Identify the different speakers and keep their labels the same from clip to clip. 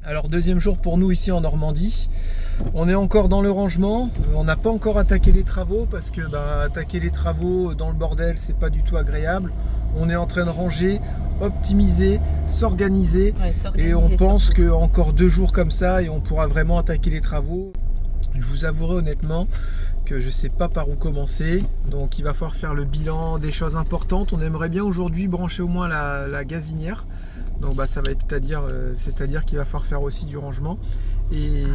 Speaker 1: Alors deuxième jour pour nous ici en Normandie. On est encore dans le rangement, on n'a pas encore attaqué les travaux parce que attaquer les travaux dans le bordel c'est pas du tout agréable. On est en train de ranger, optimiser, s'organiser et on pense qu'encore 2 jours comme ça et on pourra vraiment attaquer les travaux. Je vous avouerai honnêtement que je ne sais pas par où commencer, donc il va falloir faire le bilan des choses importantes. On aimerait bien aujourd'hui brancher au moins la gazinière. Donc ça va être c'est-à-dire qu'il va falloir faire aussi du rangement et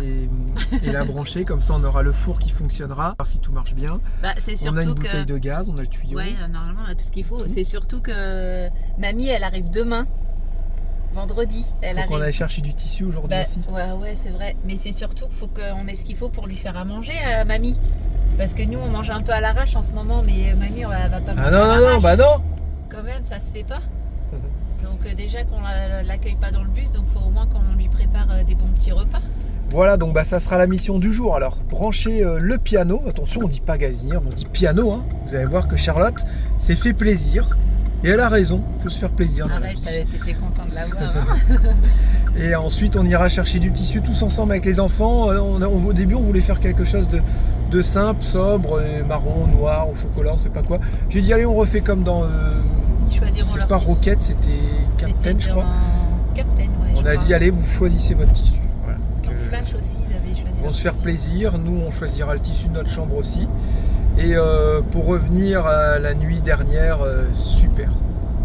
Speaker 1: la brancher, comme ça on aura le four qui fonctionnera, voir si tout marche bien. On a une bouteille de gaz, on a le tuyau.
Speaker 2: Ouais, normalement on a tout ce qu'il faut. C'est surtout que mamie elle arrive demain, vendredi.
Speaker 1: On aille chercher du tissu aujourd'hui aussi.
Speaker 2: Ouais, c'est vrai. Mais c'est surtout qu'il faut qu'on ait ce qu'il faut pour lui faire à manger à mamie. Parce que nous on mange un peu à l'arrache en ce moment, mais mamie elle va pas manger à l'arrache.
Speaker 1: Non.
Speaker 2: Quand même, ça se fait pas. Donc déjà qu'on l'accueille pas dans le bus, donc il faut au moins qu'on lui prépare des bons petits repas.
Speaker 1: Voilà, donc ça sera la mission du jour. Alors brancher le piano, attention on dit pas gazinière, on dit piano, hein. Vous allez voir que Charlotte s'est fait plaisir. Et elle a raison, il faut se faire plaisir.
Speaker 2: Arrête, t'étais content de l'avoir. Hein.
Speaker 1: Et ensuite on ira chercher du tissu tous ensemble avec les enfants. Au début on voulait faire quelque chose de simple, sobre, marron, noir, au chocolat, on sait pas quoi. J'ai dit allez on refait comme dans...
Speaker 2: C'est
Speaker 1: pas Rocket, c'était Captain, je crois.
Speaker 2: Captain, ouais.
Speaker 1: On a dit allez, vous choisissez votre tissu. Voilà.
Speaker 2: Dans Flash aussi, ils avaient choisi.
Speaker 1: Ils vont se faire plaisir. Nous, on choisira le tissu de notre chambre aussi. Et pour revenir à la nuit dernière, super.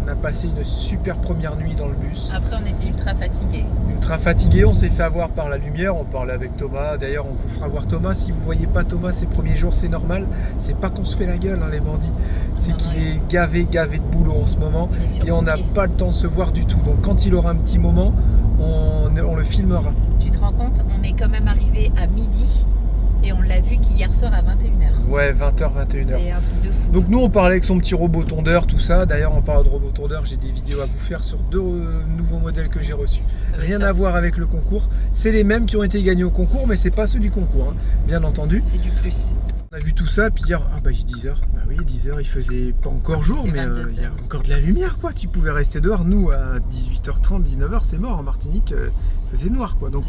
Speaker 1: On a passé une super première nuit dans le bus.
Speaker 2: Après, on était ultra fatigués.
Speaker 1: On s'est fait avoir par la lumière. On parlait avec Thomas. D'ailleurs, on vous fera voir Thomas. Si vous voyez pas Thomas ces premiers jours, c'est normal. C'est pas qu'on se fait la gueule, hein, les bandits. C'est qu'il est gavé de boulot en ce moment. Et on n'a pas le temps de se voir du tout. Donc, quand il aura un petit moment, on le filmera.
Speaker 2: Tu te rends compte, on est quand même arrivé à midi. Et on l'a vu qu'hier soir à 21h.
Speaker 1: Ouais, 20h, 21h.
Speaker 2: C'est un truc de fou.
Speaker 1: Donc nous, on parlait avec son petit robot tondeur, tout ça. D'ailleurs, on parle de robot tondeur, j'ai des vidéos à vous faire sur 2 nouveaux modèles que j'ai reçus. Rien à voir avec le concours. C'est les mêmes qui ont été gagnés au concours, mais c'est pas ceux du concours, hein, bien entendu.
Speaker 2: C'est du plus.
Speaker 1: On a vu tout ça, puis hier, il est 10h. Bah oui, 10h, il faisait pas encore jour, mais il y a encore de la lumière, quoi. Tu pouvais rester dehors. Nous, à 18h30, 19h, c'est mort. En Martinique, il faisait noir, quoi. Donc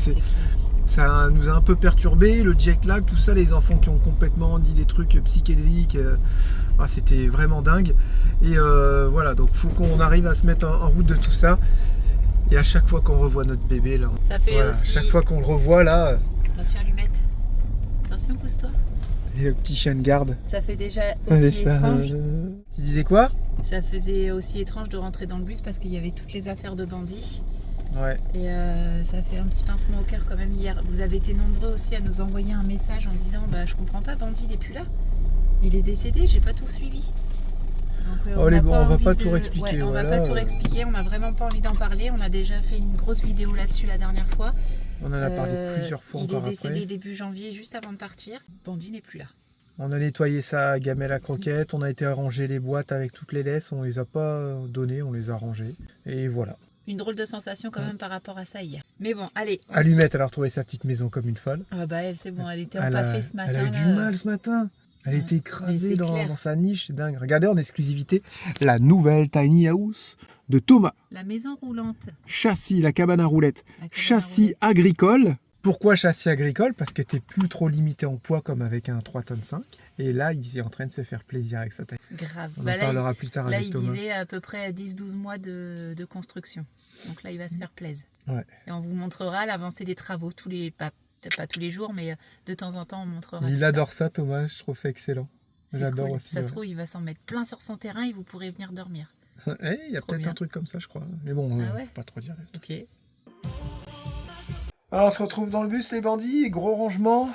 Speaker 1: ça nous a un peu perturbé, le jet lag, tout ça, les enfants qui ont complètement dit des trucs psychédéliques, c'était vraiment dingue. Et voilà, donc faut qu'on arrive à se mettre en route de tout ça. Et à chaque fois qu'on revoit notre bébé, là,
Speaker 2: ça fait aussi...
Speaker 1: chaque fois qu'on le revoit, là...
Speaker 2: Attention allumette, attention pousse-toi.
Speaker 1: Et le petit chien de garde.
Speaker 2: Ça fait déjà aussi étrange.
Speaker 1: Tu disais quoi?
Speaker 2: Ça faisait aussi étrange de rentrer dans le bus parce qu'il y avait toutes les affaires de bandits.
Speaker 1: Ouais.
Speaker 2: Et ça fait un petit pincement au cœur quand même hier. Vous avez été nombreux aussi à nous envoyer un message en disant je comprends pas, Bandit il est plus là. Il est décédé, j'ai pas tout suivi. Donc,
Speaker 1: on va pas tout réexpliquer.
Speaker 2: On va pas tout réexpliquer, on a vraiment pas envie d'en parler. On a déjà fait une grosse vidéo là-dessus la dernière fois.
Speaker 1: On en a parlé plusieurs fois encore.
Speaker 2: Il est décédé début janvier, juste avant de partir. Bandit n'est plus là.
Speaker 1: On a nettoyé sa gamelle à croquettes, on a été ranger les boîtes avec toutes les laisses, on les a pas données, on les a rangées. Et voilà.
Speaker 2: Une drôle de sensation quand même par rapport à ça hier. Mais bon, allez.
Speaker 1: Allumette, elle a retrouvé sa petite maison comme une folle.
Speaker 2: Ah c'est bon, elle était empaffée ce matin.
Speaker 1: Elle a eu du mal ce matin. Elle était écrasée dans sa niche, c'est dingue. Regardez en exclusivité la nouvelle tiny house de Thomas.
Speaker 2: La maison roulante.
Speaker 1: Châssis, la cabane à roulettes. Châssis agricole. Pourquoi châssis agricole? Parce que tu n'es plus trop limité en poids comme avec un 3,5 tonnes. Et là, il est en train de se faire plaisir avec sa taille.
Speaker 2: Grave.
Speaker 1: On en parlera plus tard avec Thomas.
Speaker 2: Là, il disait à peu près 10-12 mois de construction. Donc là, il va se faire plaisir.
Speaker 1: Ouais.
Speaker 2: Et on vous montrera l'avancée des travaux, peut-être pas tous les jours, mais de temps en temps, on montrera.
Speaker 1: Il adore ça, Thomas. Je trouve ça excellent. J'adore
Speaker 2: cool.
Speaker 1: aussi.
Speaker 2: Ça se trouve, il va s'en mettre plein sur son terrain et vous pourrez venir dormir.
Speaker 1: Il y a peut-être un truc comme ça, je crois. Mais bon, faut pas trop dire.
Speaker 2: Ok.
Speaker 1: Alors, on se retrouve dans le bus, les bandits. Gros rangement.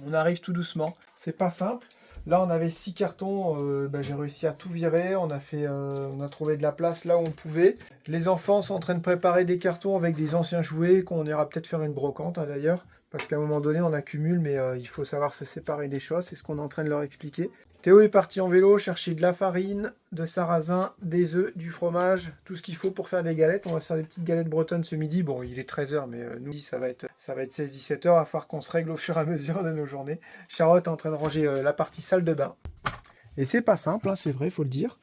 Speaker 1: On arrive tout doucement. C'est pas simple. Là, on avait 6 cartons. J'ai réussi à tout virer. On a trouvé de la place là où on pouvait. Les enfants sont en train de préparer des cartons avec des anciens jouets qu'on ira peut-être faire une brocante, d'ailleurs. Parce qu'à un moment donné, on accumule, mais il faut savoir se séparer des choses. C'est ce qu'on est en train de leur expliquer. Théo est parti en vélo chercher de la farine, de sarrasin, des œufs, du fromage, tout ce qu'il faut pour faire des galettes. On va se faire des petites galettes bretonnes ce midi. Bon, il est 13h, mais nous, ça va être 16-17h. Il va falloir qu'on se règle au fur et à mesure de nos journées. Charlotte est en train de ranger la partie salle de bain. Et c'est pas simple, hein, c'est vrai, il faut le dire.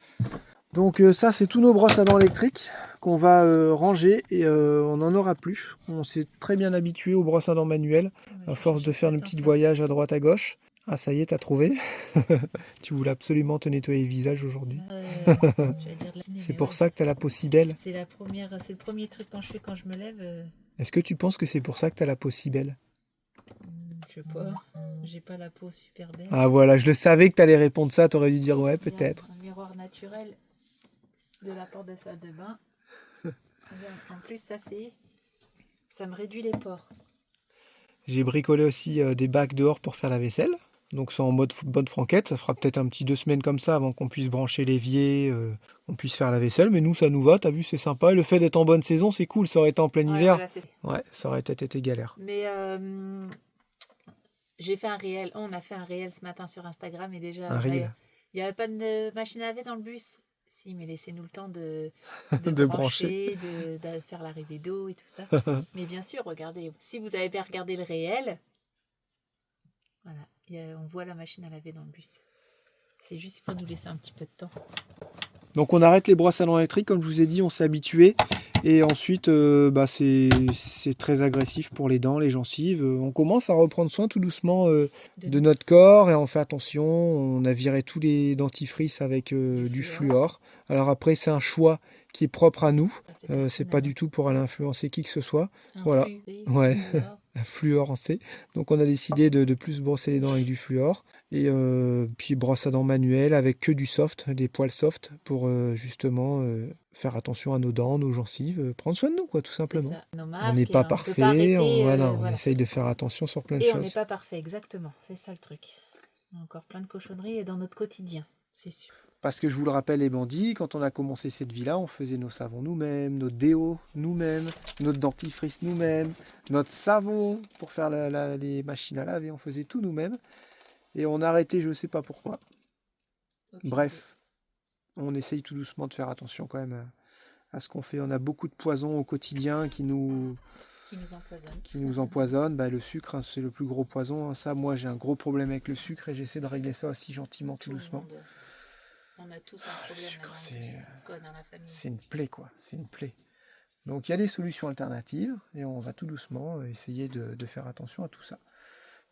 Speaker 1: Donc ça, c'est tous nos brosses à dents électriques qu'on va ranger et on n'en aura plus. On s'est très bien habitué aux brosses à dents manuelles à force de faire nos petits voyages à droite à gauche. Ah, ça y est, t'as trouvé. Tu voulais absolument te nettoyer le visage aujourd'hui. C'est pour ça que t'as la peau si belle.
Speaker 2: C'est le premier truc quand je me lève.
Speaker 1: Est-ce que tu penses que c'est pour ça que t'as la peau si belle?
Speaker 2: Je sais pas, j'ai pas la peau super belle.
Speaker 1: Ah voilà, je le savais que t'allais répondre ça, t'aurais dû dire ouais, peut-être.
Speaker 2: Un miroir naturel de la porte de salle de bain. En plus, ça me réduit les pores.
Speaker 1: J'ai bricolé aussi des bacs dehors pour faire la vaisselle. Donc c'est en mode bonne franquette, ça fera peut-être un petit 2 semaines comme ça avant qu'on puisse brancher l'évier, qu'on puisse faire la vaisselle. Mais nous, ça nous va, t'as vu, c'est sympa. Et le fait d'être en bonne saison, c'est cool, ça aurait été en plein hiver. Voilà, ouais, ça aurait peut-être été galère.
Speaker 2: Mais j'ai fait un réel, on a fait un réel ce matin sur Instagram et déjà, il n'y avait pas de machine à laver dans le bus. Si, mais laissez-nous le temps de brancher, de faire l'arrivée d'eau et tout ça. Mais bien sûr, regardez, si vous avez bien regardé le réel, voilà, on voit la machine à laver dans le bus. C'est juste qu'il faut nous laisser un petit peu de temps.
Speaker 1: Donc on arrête les brosses à dents électriques, comme je vous ai dit, on s'est habitué. Et ensuite, c'est très agressif pour les dents, les gencives. On commence à reprendre soin tout doucement de notre corps et on fait attention. On a viré tous les dentifrices avec du fluor. Alors après, c'est un choix qui est propre à nous. C'est pas du tout pour aller influencer qui que ce soit. Voilà. Ouais. La fluorancée. Donc on a décidé de plus brosser les dents avec du fluor. Et puis brosse à dents manuelle avec que du soft, des poils soft pour justement faire attention à nos dents, nos gencives, prendre soin de nous, quoi, tout simplement. On n'est pas parfait, on essaye de faire attention sur plein de choses.
Speaker 2: Et on n'est pas parfait, exactement, c'est ça le truc. On a encore plein de cochonneries dans notre quotidien, c'est sûr.
Speaker 1: Parce que je vous le rappelle, les bandits, quand on a commencé cette vie-là, on faisait nos savons nous-mêmes, nos déos nous-mêmes, notre dentifrice nous-mêmes, notre savon pour faire les machines à laver, on faisait tout nous-mêmes. Et on a arrêté, je ne sais pas pourquoi. Okay. Bref, on essaye tout doucement de faire attention quand même à ce qu'on fait. On a beaucoup de poisons au quotidien qui nous empoisonnent. Bah, le sucre, hein, c'est le plus gros poison. Hein. Ça, moi, j'ai un gros problème avec le sucre et j'essaie de régler ça aussi gentiment, tout doucement.
Speaker 2: On a tous un problème. Le sucre, dans la famille.
Speaker 1: C'est une plaie, quoi. C'est une plaie. Donc, il y a des solutions alternatives et on va tout doucement essayer de faire attention à tout ça.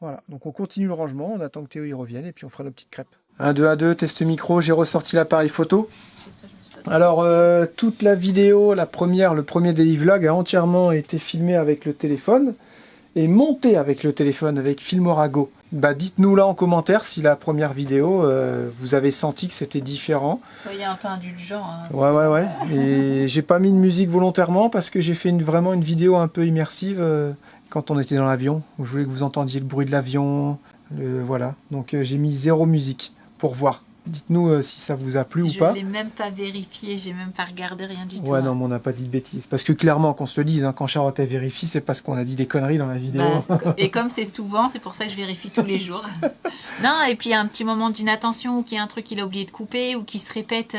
Speaker 1: Voilà, donc on continue le rangement, on attend que Théo y revienne et puis on fera nos petites crêpes. 1, 2, 1, 2, test micro, j'ai ressorti l'appareil photo. Alors, toute la vidéo, le premier daily vlog a entièrement été filmé avec le téléphone et monté avec le téléphone, avec Filmora Go. Bah, dites-nous là en commentaire si la première vidéo, vous avez senti que c'était différent.
Speaker 2: Soyez un peu indulgents. Hein,
Speaker 1: ouais. Et j'ai pas mis de musique volontairement parce que j'ai fait vraiment une vidéo un peu immersive. Quand on était dans l'avion, où je voulais que vous entendiez le bruit de l'avion, voilà. Donc j'ai mis 0 musique pour voir. Dites-nous si ça vous a plu ou pas.
Speaker 2: Je l'ai même pas vérifié, j'ai même pas regardé rien du tout.
Speaker 1: Ouais, non, mais on n'a pas dit de bêtises. Parce que clairement, qu'on se le dise, hein, quand Charlotte elle vérifie, c'est parce qu'on a dit des conneries dans la vidéo.
Speaker 2: Et comme c'est souvent, c'est pour ça que je vérifie tous les jours. Non, et puis il y a un petit moment d'inattention ou qu'il y a un truc qu'il a oublié de couper ou qui se répète.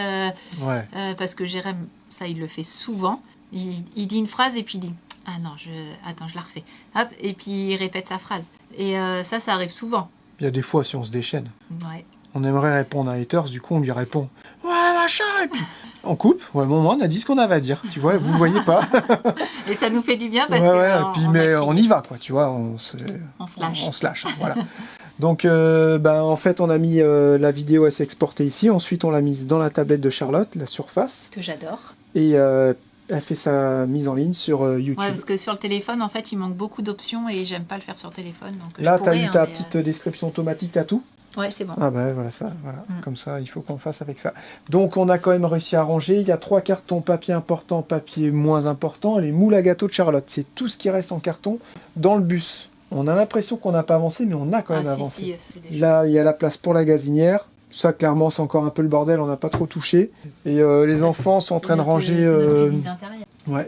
Speaker 2: Parce que Jérém, ça il le fait souvent. Il dit une phrase et puis il dit... Ah non, je la refais. Hop, et puis il répète sa phrase. Et ça arrive souvent.
Speaker 1: Il y a des fois, si on se déchaîne.
Speaker 2: Ouais.
Speaker 1: On aimerait répondre à un haters, du coup on lui répond « Ouais, machin !» Et puis on coupe. Ouais, bon, on a dit ce qu'on avait à dire. Tu vois, vous ne voyez pas.
Speaker 2: Et ça nous fait du bien parce
Speaker 1: on y va, quoi. Tu vois, on se lâche. Voilà. Donc, en fait, on a mis la vidéo, elle s'est exportée ici. Ensuite, on l'a mise dans la tablette de Charlotte, la Surface.
Speaker 2: Que j'adore.
Speaker 1: Et... elle fait sa mise en ligne sur YouTube.
Speaker 2: Ouais, parce que sur le téléphone, en fait, il manque beaucoup d'options et j'aime pas le faire sur le téléphone. Donc
Speaker 1: là, tu as eu ta petite description automatique, t'as tout ?
Speaker 2: Ouais, c'est bon.
Speaker 1: Ah bah voilà ça, voilà. Comme ça, il faut qu'on fasse avec ça. Donc, on a quand même réussi à ranger. Il y a 3 cartons papier important, papier moins important. Les moules à gâteau de Charlotte, c'est tout ce qui reste en carton dans le bus. On a l'impression qu'on n'a pas avancé, mais on a quand même avancé. Là, il y a la place pour la gazinière. Ça, clairement, c'est encore un peu le bordel, on n'a pas trop touché. Et les enfants sont en train de ranger...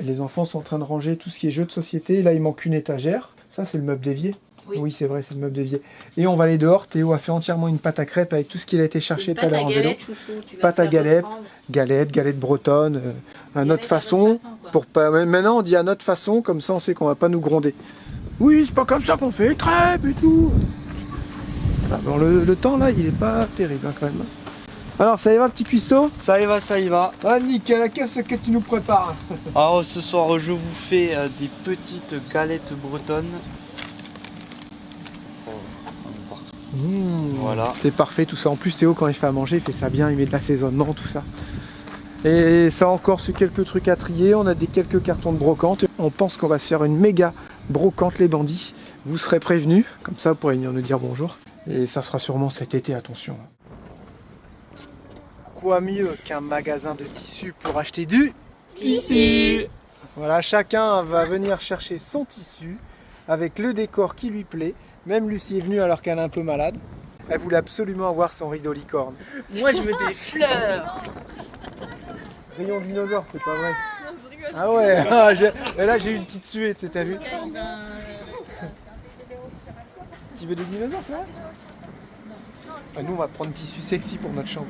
Speaker 1: les enfants sont en train de ranger tout ce qui est jeux de société. Là, il manque une étagère. Ça, c'est le meuble d'évier. Oui, c'est vrai, c'est le meuble d'évier. Et on va aller dehors. Théo a fait entièrement une pâte à crêpes avec tout ce qu'il a été chercher tout à l'heure en vélo. Pâte à galette, galette bretonne, à notre façon. Maintenant, on dit à notre façon, comme ça, on sait qu'on va pas nous gronder. Oui, c'est pas comme ça qu'on fait les crêpes et tout. Le temps là, il est pas terrible hein, quand même. Alors ça y va petit cuistot?
Speaker 3: Ça y va, ça y va.
Speaker 1: Ah nickel, qu'est-ce que tu nous prépares?
Speaker 3: Alors ce soir je vous fais des petites galettes bretonnes. Voilà.
Speaker 1: C'est parfait tout ça. En plus Théo quand il fait à manger il fait ça bien, il met de l'assaisonnement, tout ça. Et ça encore c'est quelques trucs à trier, on a quelques cartons de brocante. On pense qu'on va se faire une méga brocante les bandits. Vous serez prévenus, comme ça vous pourrez venir nous dire bonjour. Et ça sera sûrement cet été, attention. Quoi mieux qu'un magasin de tissus pour acheter du
Speaker 2: tissu?
Speaker 1: Voilà, chacun va venir chercher son tissu avec le décor qui lui plaît. Même Lucie est venue alors qu'elle est un peu malade. Elle voulait absolument avoir son rideau licorne.
Speaker 3: Moi je veux des fleurs.
Speaker 1: Rayon dinosaure, c'est pas vrai. Non, je rigole. Ah ouais, et là j'ai eu une petite suée, t'as vu? Tu veux des dinosaures, ça? Ah, nous on va prendre tissu sexy pour notre chambre.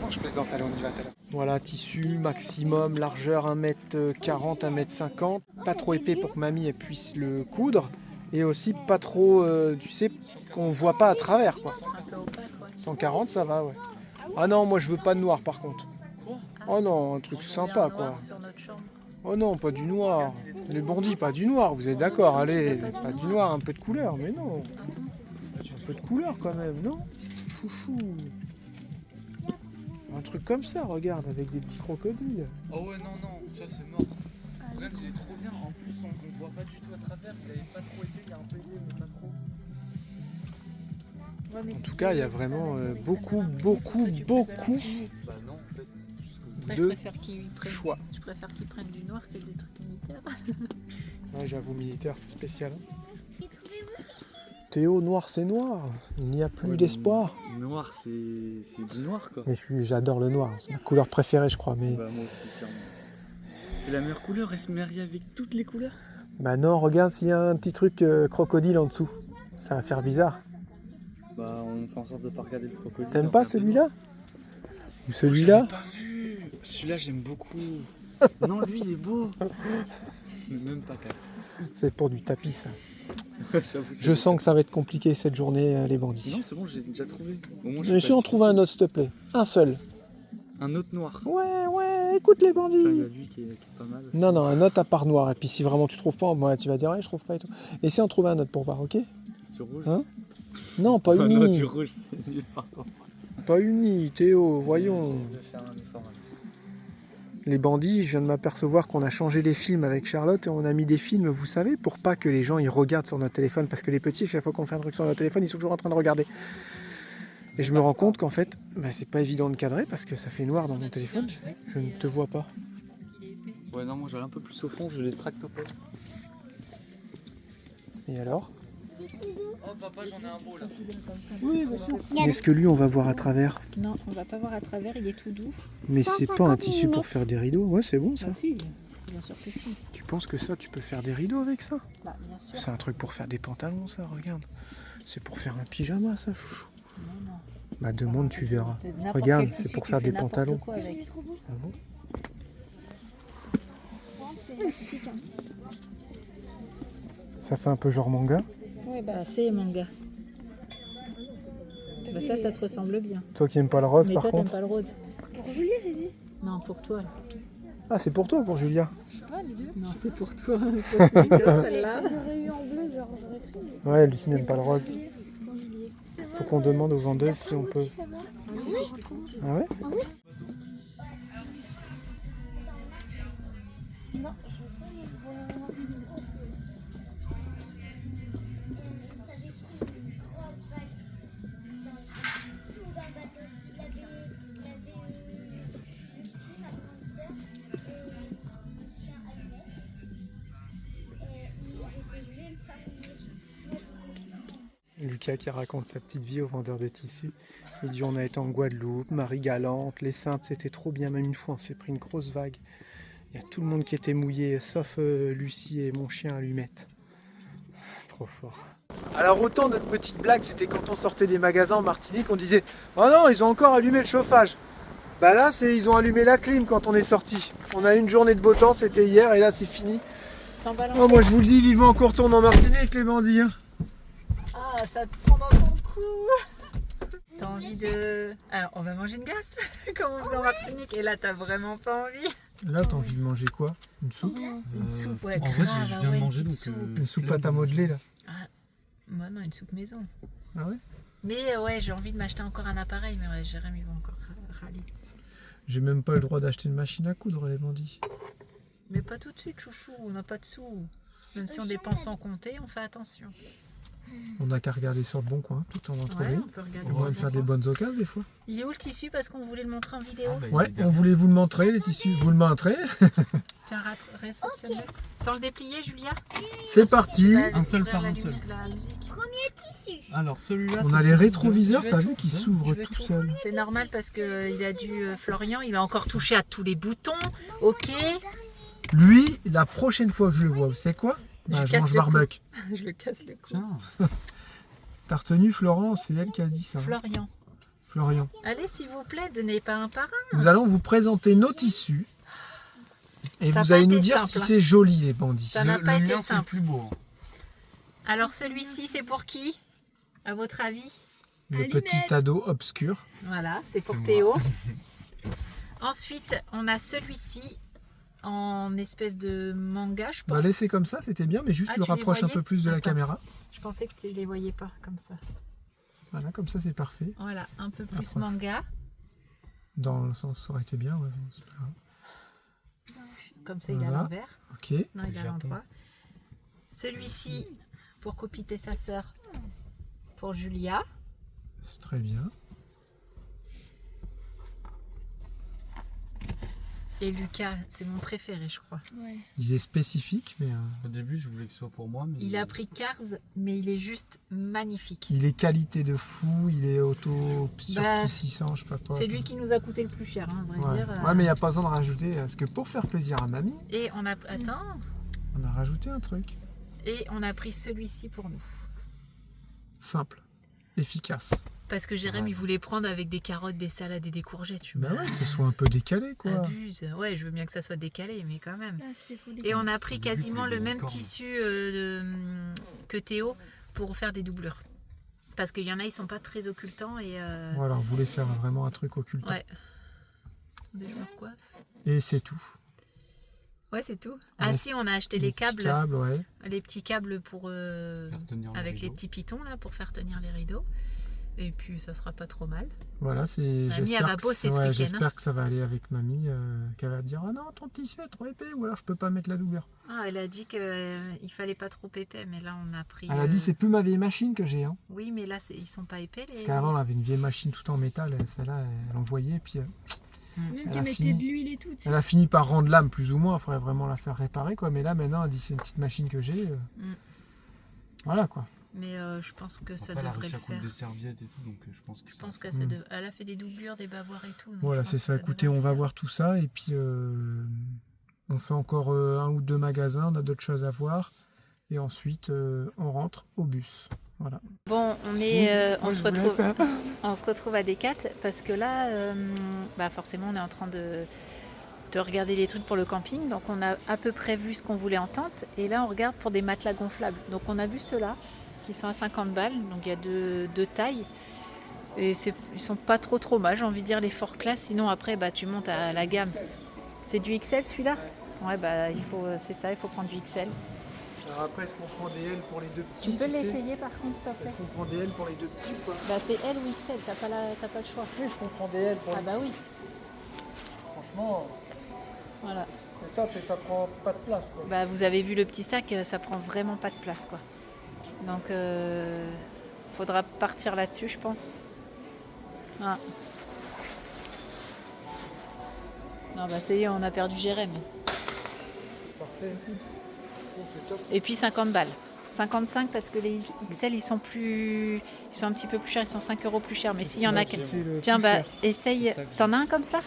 Speaker 1: Non, je plaisante, allez on y va tout à l'heure. Voilà, tissu maximum, largeur 1m40, 1m50. Pas trop épais pour que mamie elle puisse le coudre. Et aussi pas trop, tu sais, qu'on voit pas à travers quoi. 140 ça va, ouais. Ah non, moi je veux pas de noir par contre. Oh non, un truc sympa quoi. Oh non, pas du noir. Les bandits, pas du noir, vous êtes d'accord? Allez, pas du noir, un peu de couleur, mais non. Un peu de couleur quand même, non? Chouchou. Un truc comme ça, regarde, avec des petits crocodiles.
Speaker 3: Oh ouais, non, ça c'est mort. Regarde, il est trop bien. En plus, on voit pas du tout à travers. Il avait pas trop épais, il est un peu épais, mais pas trop.
Speaker 1: En tout cas, il y a vraiment beaucoup
Speaker 3: Bah non, en fait.
Speaker 2: Bah,
Speaker 1: de choix.
Speaker 2: Je préfère qu'ils prennent du noir que des trucs militaires.
Speaker 1: Ouais, j'avoue, militaire, c'est spécial. Théo, noir, c'est noir. Il n'y a plus d'espoir.
Speaker 3: Noir, c'est du noir quoi.
Speaker 1: Mais j'adore le noir. C'est ma couleur préférée, je crois. Mais...
Speaker 3: Bah, moi aussi, clairement. C'est la meilleure couleur, elle se marie avec toutes les couleurs.
Speaker 1: Bah non, regarde s'il y a un petit truc crocodile en dessous. Ça va faire bizarre.
Speaker 3: Bah, on fait en sorte de pas regarder le crocodile.
Speaker 1: T'aimes pas celui-là? Ou celui-là?
Speaker 3: Pas vu. Celui-là, j'aime beaucoup. Non, lui, il est beau. Même pas cap.
Speaker 1: C'est pour du tapis, ça. Je sens que ça va être compliqué cette journée, les bandits.
Speaker 3: Non, c'est bon, j'ai déjà trouvé.
Speaker 1: Mais si on trouve un autre, s'il te plaît. Un seul.
Speaker 3: Un autre noir.
Speaker 1: Ouais, écoute les bandits.
Speaker 3: Ça, il y a lui qui est pas mal aussi.
Speaker 1: Non, un autre à part noir. Et puis si vraiment tu trouves pas, moi tu vas dire, ouais, je trouve pas et tout. Et si on trouve un autre pour voir, ok?
Speaker 3: Du rouge?
Speaker 1: Hein? Non, pas uni.
Speaker 3: Non, du rouge, c'est nul par contre.
Speaker 1: Pas uni, Théo, voyons.
Speaker 3: Je vais faire un effort.
Speaker 1: Les bandits, je viens de m'apercevoir qu'on a changé les films avec Charlotte et on a mis des films, vous savez, pour pas que les gens ils regardent sur notre téléphone. Parce que les petits, chaque fois qu'on fait un truc sur notre téléphone, ils sont toujours en train de regarder. Et je me rends compte qu'en fait, c'est pas évident de cadrer parce que ça fait noir dans mon téléphone. Je ne te vois pas.
Speaker 3: Ouais, non, moi j'allais un peu plus au fond, je les tracte pas.
Speaker 1: Et alors?
Speaker 3: Oh papa, j'en ai un beau là.
Speaker 1: Oui, bien sûr. Est-ce que lui, on va voir à travers?
Speaker 2: Non, on va pas voir à travers, il est tout doux.
Speaker 1: Mais c'est pas un tissu pour faire des rideaux? Ouais, c'est bon ça.
Speaker 2: Ah, si, bien sûr que si.
Speaker 1: Tu penses que ça, tu peux faire des rideaux avec ça?
Speaker 2: Bah, bien sûr.
Speaker 1: C'est un truc pour faire des pantalons, ça, regarde. C'est pour faire un pyjama, ça, chouchou.
Speaker 2: Non.
Speaker 1: Bah, demande, tu verras. Regarde, c'est pour faire des pantalons. Ah bon? Ça fait un peu genre manga.
Speaker 2: Ouais, bah c'est manga. Bah ça te ressemble bien.
Speaker 1: Toi qui n'aimes pas le rose,
Speaker 2: mais
Speaker 1: par
Speaker 2: toi,
Speaker 1: contre.
Speaker 2: T'aimes pas le rose.
Speaker 4: Pour Julia, j'ai dit.
Speaker 2: Non, pour toi.
Speaker 1: Ah, c'est pour toi, pour Julia.
Speaker 4: Je sais pas, les deux.
Speaker 2: Non, c'est pour toi.
Speaker 4: Celle-là. J'aurais eu en bleu, genre j'aurais pris.
Speaker 1: Ouais, Lucie n'aime pas le rose. Faut qu'on demande aux vendeuses si on peut. Ah ouais?
Speaker 4: Non,
Speaker 1: Lucas qui raconte sa petite vie au vendeur de tissus. Il dit on a été en Guadeloupe, Marie-Galante, les Saintes, c'était trop bien. Même une fois on s'est pris une grosse vague. Il y a tout le monde qui était mouillé, sauf Lucie et mon chien Allumette. C'est trop fort. Alors autant notre petite blague, c'était quand on sortait des magasins en Martinique, on disait « Oh non, ils ont encore allumé le chauffage !» Bah là, ils ont allumé la clim quand on est sorti. On a eu une journée de beau temps, c'était hier, et là c'est fini. Oh, moi je vous le dis, vivement qu'on retourne en Martinique les bandits. Hein.
Speaker 2: Ah, ça te prend dans ton cou. t'as envie de... Alors, on va manger une glace, comme on faisait en Martinique. Et là, t'as vraiment pas envie.
Speaker 1: Là, t'as envie de manger quoi? Une soupe?
Speaker 2: Une soupe, ouais.
Speaker 3: En fait,
Speaker 2: grave,
Speaker 3: je viens de
Speaker 2: ouais,
Speaker 3: manger,
Speaker 2: une
Speaker 3: donc...
Speaker 2: soupe.
Speaker 1: Une soupe pâte à modeler, là?
Speaker 2: Moi, non, une soupe maison.
Speaker 1: Ah ouais?
Speaker 2: Mais ouais, j'ai envie de m'acheter encore un appareil, mais ouais, Jérém, il va encore râler.
Speaker 1: J'ai même pas le droit d'acheter une machine à coudre, les bandits.
Speaker 2: Mais pas tout de suite, chouchou, on n'a pas de sous. Même si on dépense sans compter, on fait attention.
Speaker 1: On n'a qu'à regarder sur le bon coin, tout en trouver.
Speaker 2: On peut regarder
Speaker 1: On va
Speaker 2: sur
Speaker 1: faire
Speaker 2: le
Speaker 1: des
Speaker 2: bon.
Speaker 1: bonnes occasions des fois.
Speaker 2: Il est où le tissu parce qu'on voulait le montrer en vidéo?
Speaker 1: Ouais, on voulait vous le montrer, les tissus. Vous le montrez?
Speaker 2: Tiens, réceptionne-le. Sans le déplier, Julia?
Speaker 1: C'est parti.
Speaker 3: Un seul par un seul.
Speaker 2: La musique.
Speaker 3: Alors celui-là...
Speaker 1: On a les rétroviseurs, t'as vu, qui s'ouvrent tout seuls.
Speaker 2: C'est normal parce qu'il a dû... Florian, il va encore toucher à tous les boutons. Ok.
Speaker 1: Lui, la prochaine fois que je le vois, vous savez quoi? Bah, je
Speaker 2: casse
Speaker 1: mange
Speaker 2: le
Speaker 1: barbecue.
Speaker 2: Je le casse le cou.
Speaker 3: Tiens,
Speaker 1: T'as retenu Florence, c'est elle qui a dit ça.
Speaker 2: Florian.
Speaker 1: Florian.
Speaker 2: Allez, s'il vous plaît, donnez pas un par un.
Speaker 1: Nous allons vous présenter nos tissus. Et
Speaker 2: Ça a
Speaker 1: vous
Speaker 2: pas
Speaker 1: allez nous
Speaker 2: été
Speaker 1: dire
Speaker 2: simple,
Speaker 1: si
Speaker 2: hein.
Speaker 1: c'est joli, les bandits.
Speaker 2: Ça n'a pas
Speaker 3: le
Speaker 2: été
Speaker 3: mien, c'est le
Speaker 2: simple.
Speaker 3: plus beau. hein.
Speaker 2: Alors celui-ci, c'est pour qui? À votre avis?
Speaker 1: Le petit ado obscur.
Speaker 2: Voilà, c'est pour
Speaker 3: C'est
Speaker 2: Théo. Ensuite, on a celui-ci en espèce de manga, je pense.
Speaker 1: Bah laissez comme ça, c'était bien, mais juste
Speaker 2: Ah,
Speaker 1: le
Speaker 2: tu les
Speaker 1: rapproche un
Speaker 2: voyais?
Speaker 1: peu plus de la
Speaker 2: Attends.
Speaker 1: caméra.
Speaker 2: Je pensais que tu les voyais pas comme ça.
Speaker 1: Voilà, comme ça c'est parfait.
Speaker 2: Voilà, un peu plus
Speaker 1: Approche.
Speaker 2: manga.
Speaker 1: Dans le sens, ça aurait été bien. Ouais, bon, c'est pas grave.
Speaker 2: Comme ça, il est à
Speaker 1: Voilà.
Speaker 2: l'envers.
Speaker 1: Ok.
Speaker 2: Non, il est à
Speaker 3: J'attends.
Speaker 2: l'endroit. Celui-ci, pour copiter sa sœur, pour Julia.
Speaker 1: C'est très bien.
Speaker 2: Et Lucas, c'est mon préféré, je crois.
Speaker 1: Il est spécifique, mais
Speaker 3: Au début, je voulais que ce soit pour moi, mais...
Speaker 2: Il a pris Cars, mais il est juste magnifique.
Speaker 1: il est qualité de fou. Il est auto sur
Speaker 2: Bah,
Speaker 1: 600, je sais pas quoi.
Speaker 2: C'est lui qui nous a coûté le plus cher, hein, à vrai
Speaker 1: Ouais.
Speaker 2: dire.
Speaker 1: Ouais, mais il n'y a pas besoin de rajouter. Parce que pour faire plaisir à mamie,
Speaker 2: Et on a... Attends.
Speaker 1: on a rajouté un truc.
Speaker 2: Et on a pris celui-ci pour nous.
Speaker 1: Simple. Efficace.
Speaker 2: Parce que Jérém, il voulait prendre avec des carottes, des salades et des courgettes. Tu
Speaker 1: Bah ouais, que ce soit un peu décalé, quoi.
Speaker 2: Abuse. Ouais, je veux bien que ça soit décalé, mais quand même.
Speaker 4: Ah, c'était trop
Speaker 2: Et on a pris
Speaker 3: Au début,
Speaker 2: quasiment
Speaker 3: faut
Speaker 2: le
Speaker 3: des
Speaker 2: même
Speaker 3: cornes.
Speaker 2: tissu que Théo pour faire des doublures. Parce qu'il y en a, ils sont pas très occultants et...
Speaker 1: Voilà, on voulait faire vraiment un truc occultant.
Speaker 2: Ouais. Des doublures quoi?
Speaker 1: Et c'est tout.
Speaker 2: Ouais, c'est tout. Ah
Speaker 1: Ouais,
Speaker 2: si, on a acheté les
Speaker 1: petits
Speaker 2: câbles.
Speaker 1: ouais.
Speaker 2: Les petits câbles pour...
Speaker 3: Faire tenir le
Speaker 2: avec les
Speaker 3: rideau.
Speaker 2: petits pitons là pour faire tenir les rideaux. Et puis ça sera pas trop mal.
Speaker 1: Voilà, c'est.
Speaker 2: Mamie, elle
Speaker 1: J'espère
Speaker 2: va
Speaker 1: que,
Speaker 2: bosser ce
Speaker 1: ouais,
Speaker 2: week-end,
Speaker 1: j'espère que ça va aller avec mamie, qu'elle va dire ah non, ton tissu est trop épais, ou alors je peux pas mettre la doublure.
Speaker 2: Ah, elle a dit qu'il fallait pas trop épais, mais là on a pris...
Speaker 1: Elle a dit c'est plus ma vieille machine que j'ai. Hein.
Speaker 2: Oui, mais là ils sont pas épais.
Speaker 1: Parce qu'avant, on avait une vieille machine tout en métal, et celle-là, elle envoyait, puis
Speaker 4: Même
Speaker 1: Elle
Speaker 4: qui
Speaker 1: a
Speaker 4: mettait
Speaker 1: fini.
Speaker 4: de l'huile et tout. tu sais.
Speaker 1: elle a fini par rendre l'âme plus ou moins. Il faudrait vraiment la faire réparer, quoi. Mais là, maintenant, elle dit c'est une petite machine que j'ai.
Speaker 2: Mm.
Speaker 1: Voilà, quoi.
Speaker 2: Mais je pense que ça
Speaker 3: Après, elle a
Speaker 2: devrait
Speaker 3: réussi
Speaker 2: le
Speaker 3: à coudre
Speaker 2: faire.
Speaker 3: des serviettes et tout, donc je pense que
Speaker 2: Je
Speaker 3: ça
Speaker 2: pense
Speaker 3: va
Speaker 2: qu'elle
Speaker 1: Mm.
Speaker 2: elle a fait des doublures, des bavoirs et tout. donc
Speaker 1: Voilà,
Speaker 2: je
Speaker 1: c'est
Speaker 2: pense
Speaker 1: ça.
Speaker 2: que
Speaker 1: Écoutez,
Speaker 2: devrait
Speaker 1: on
Speaker 2: le
Speaker 1: va
Speaker 2: faire.
Speaker 1: voir tout ça, et puis on fait encore 1 ou 2 magasins. On a d'autres choses à voir, et ensuite on rentre au bus. Voilà.
Speaker 2: Bon, on se retrouve à Decat parce que là, forcément, on est en train de regarder les trucs pour le camping. Donc, on a à peu près vu ce qu'on voulait en tente. Et là, on regarde pour des matelas gonflables. Donc, on a vu ceux-là qui sont à 50 balles. Donc, il y a deux tailles. Et ils sont pas trop mal, j'ai envie de dire, les fort class. Sinon, après, tu montes à la gamme. C'est du XL celui-là? Ouais, c'est ça, il faut prendre du XL.
Speaker 1: Alors après, est-ce qu'on prend des L pour les deux petits?
Speaker 2: Tu peux l'essayer par contre, s'il te plaît?
Speaker 1: Est-ce qu'on prend des L pour les deux petits ou quoi?
Speaker 2: C'est L ou XL, t'as pas le choix.
Speaker 1: Est-ce qu'on prend des L pour
Speaker 2: Ah
Speaker 1: les
Speaker 2: bah
Speaker 1: petits?
Speaker 2: oui,
Speaker 1: Franchement,
Speaker 2: voilà.
Speaker 1: c'est top et ça prend pas de place, quoi.
Speaker 2: Vous avez vu le petit sac, ça prend vraiment pas de place, quoi. Donc, faudra partir là-dessus, je pense. Ah. Non, ça y est, on a perdu Jérém.
Speaker 1: C'est parfait. Bon, c'est top.
Speaker 2: Et puis 50 balles. 55 parce que les XL, ils sont un petit peu plus chers, ils sont 5 € plus chers. Mais s'il y en a...
Speaker 1: C'est le
Speaker 2: Tiens,
Speaker 1: plus cher.
Speaker 2: essaye.
Speaker 3: C'est ça que
Speaker 2: T'en as un comme ça?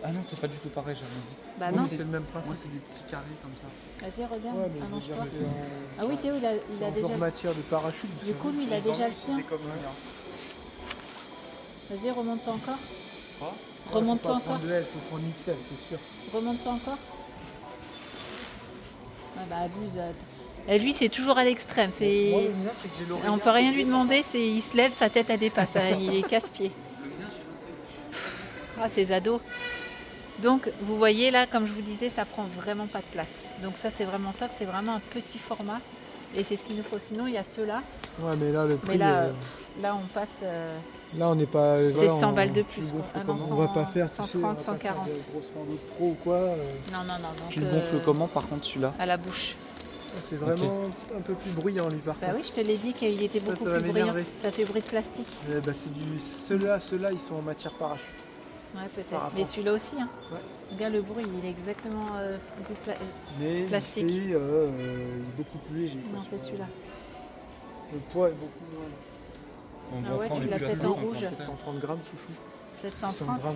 Speaker 3: Ah non, c'est pas du tout pareil, j'avais dit.
Speaker 2: Bah
Speaker 1: Oui,
Speaker 2: non.
Speaker 1: c'est le même principe.
Speaker 3: Moi, c'est des petits carrés comme ça.
Speaker 2: Vas-y, regarde.
Speaker 1: Ouais, mais je veux dire,
Speaker 2: allonge-toi.
Speaker 1: c'est
Speaker 2: Ah oui, Théo, il a
Speaker 1: en
Speaker 2: déjà...
Speaker 1: genre matière de parachute.
Speaker 2: Du coup, lui, il a déjà le sien.
Speaker 3: Comme
Speaker 2: Vas-y, remonte-toi encore.
Speaker 3: Quoi?
Speaker 2: Remonte-toi
Speaker 1: Faut pas
Speaker 2: encore.
Speaker 1: prendre de L, faut prendre XL, c'est sûr.
Speaker 2: Remonte-toi encore. Abuse. Et lui, c'est toujours à l'extrême.
Speaker 1: Moi, le mien, c'est que j'ai l'oreille
Speaker 2: On peut rien lui demander, il se lève, sa tête elle dépasse, il est casse-pied. Ah, ces ados. Donc, vous voyez là, comme je vous disais, ça prend vraiment pas de place. Donc ça, c'est vraiment top, c'est vraiment un petit format. Et c'est ce qu'il nous faut. Sinon, il y a ceux-là.
Speaker 1: Ouais, mais là, le prix...
Speaker 2: Mais là, là on passe...
Speaker 1: Là, on n'est pas...
Speaker 2: c'est 100 balles de plus. Quoi.
Speaker 1: Ah non, on va pas faire
Speaker 2: 130, 140.
Speaker 1: Grosse rando de pro ou quoi.
Speaker 2: Non. Donc,
Speaker 3: Tu le gonfles comment par contre celui-là?
Speaker 2: À la bouche.
Speaker 1: C'est vraiment un peu plus bruyant lui par contre.
Speaker 2: Oui, je te l'ai dit qu'il était beaucoup plus bruyant. Ça fait bruit de plastique.
Speaker 1: C'est du... Ceux-là, ils sont en matière parachute.
Speaker 2: Ouais, peut-être. Mais celui-là aussi. Hein.
Speaker 1: Ouais.
Speaker 2: Regarde le bruit, il est exactement
Speaker 1: Mais
Speaker 2: plastique.
Speaker 1: il est beaucoup plus léger.
Speaker 2: Non, c'est celui-là.
Speaker 1: Le poids est beaucoup moins.
Speaker 2: Ah ouais, tu l'as peut-être en rouge.
Speaker 1: 730 grammes, chouchou.
Speaker 2: 730
Speaker 1: grammes.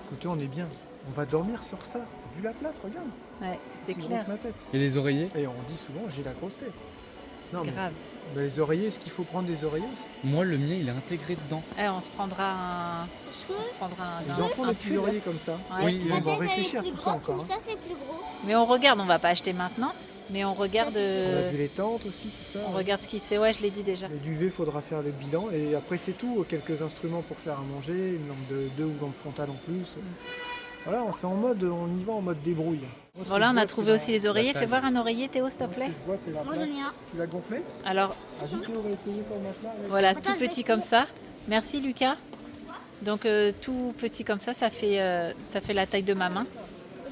Speaker 1: Écoutez, on est bien. On va dormir sur ça. Vu la place, regarde.
Speaker 2: Ouais, c'est
Speaker 1: Si
Speaker 2: clair.
Speaker 1: ma tête.
Speaker 3: Et les oreillers?
Speaker 1: Et on dit souvent, j'ai la grosse tête. Non,
Speaker 2: Grave.
Speaker 1: Mais les oreillers, est-ce qu'il faut prendre des oreillers aussi?
Speaker 3: Moi, le mien, il est intégré dedans.
Speaker 2: On se prendra un...
Speaker 1: Les enfants, des petits oreillers comme ça.
Speaker 2: Ouais.
Speaker 3: Oui,
Speaker 1: On va réfléchir à tout ça encore.
Speaker 4: Ça, c'est plus gros.
Speaker 2: Mais on regarde, on va pas acheter maintenant. Mais on regarde...
Speaker 1: On a vu les tentes aussi, tout ça.
Speaker 2: On regarde ce qui se fait. Ouais, je l'ai dit déjà.
Speaker 1: Les duvets, il faudra faire le bilan. Et après, c'est tout. Quelques instruments pour faire à manger, une lampe de 2 ou lampe frontale en plus. Voilà, on y va en mode débrouille.
Speaker 2: Voilà, on a trouvé aussi les oreillers. Fais voir un oreiller, Théo, s'il te plaît.
Speaker 4: Moi, j'en ai un.
Speaker 1: Tu l'as gonflé?
Speaker 2: Alors,
Speaker 1: Vas-y, Théo, on va essayer sur le matelas.
Speaker 2: voilà, tout petit comme ça. Merci, Lucas. Donc, tout petit comme ça fait la taille de ma main.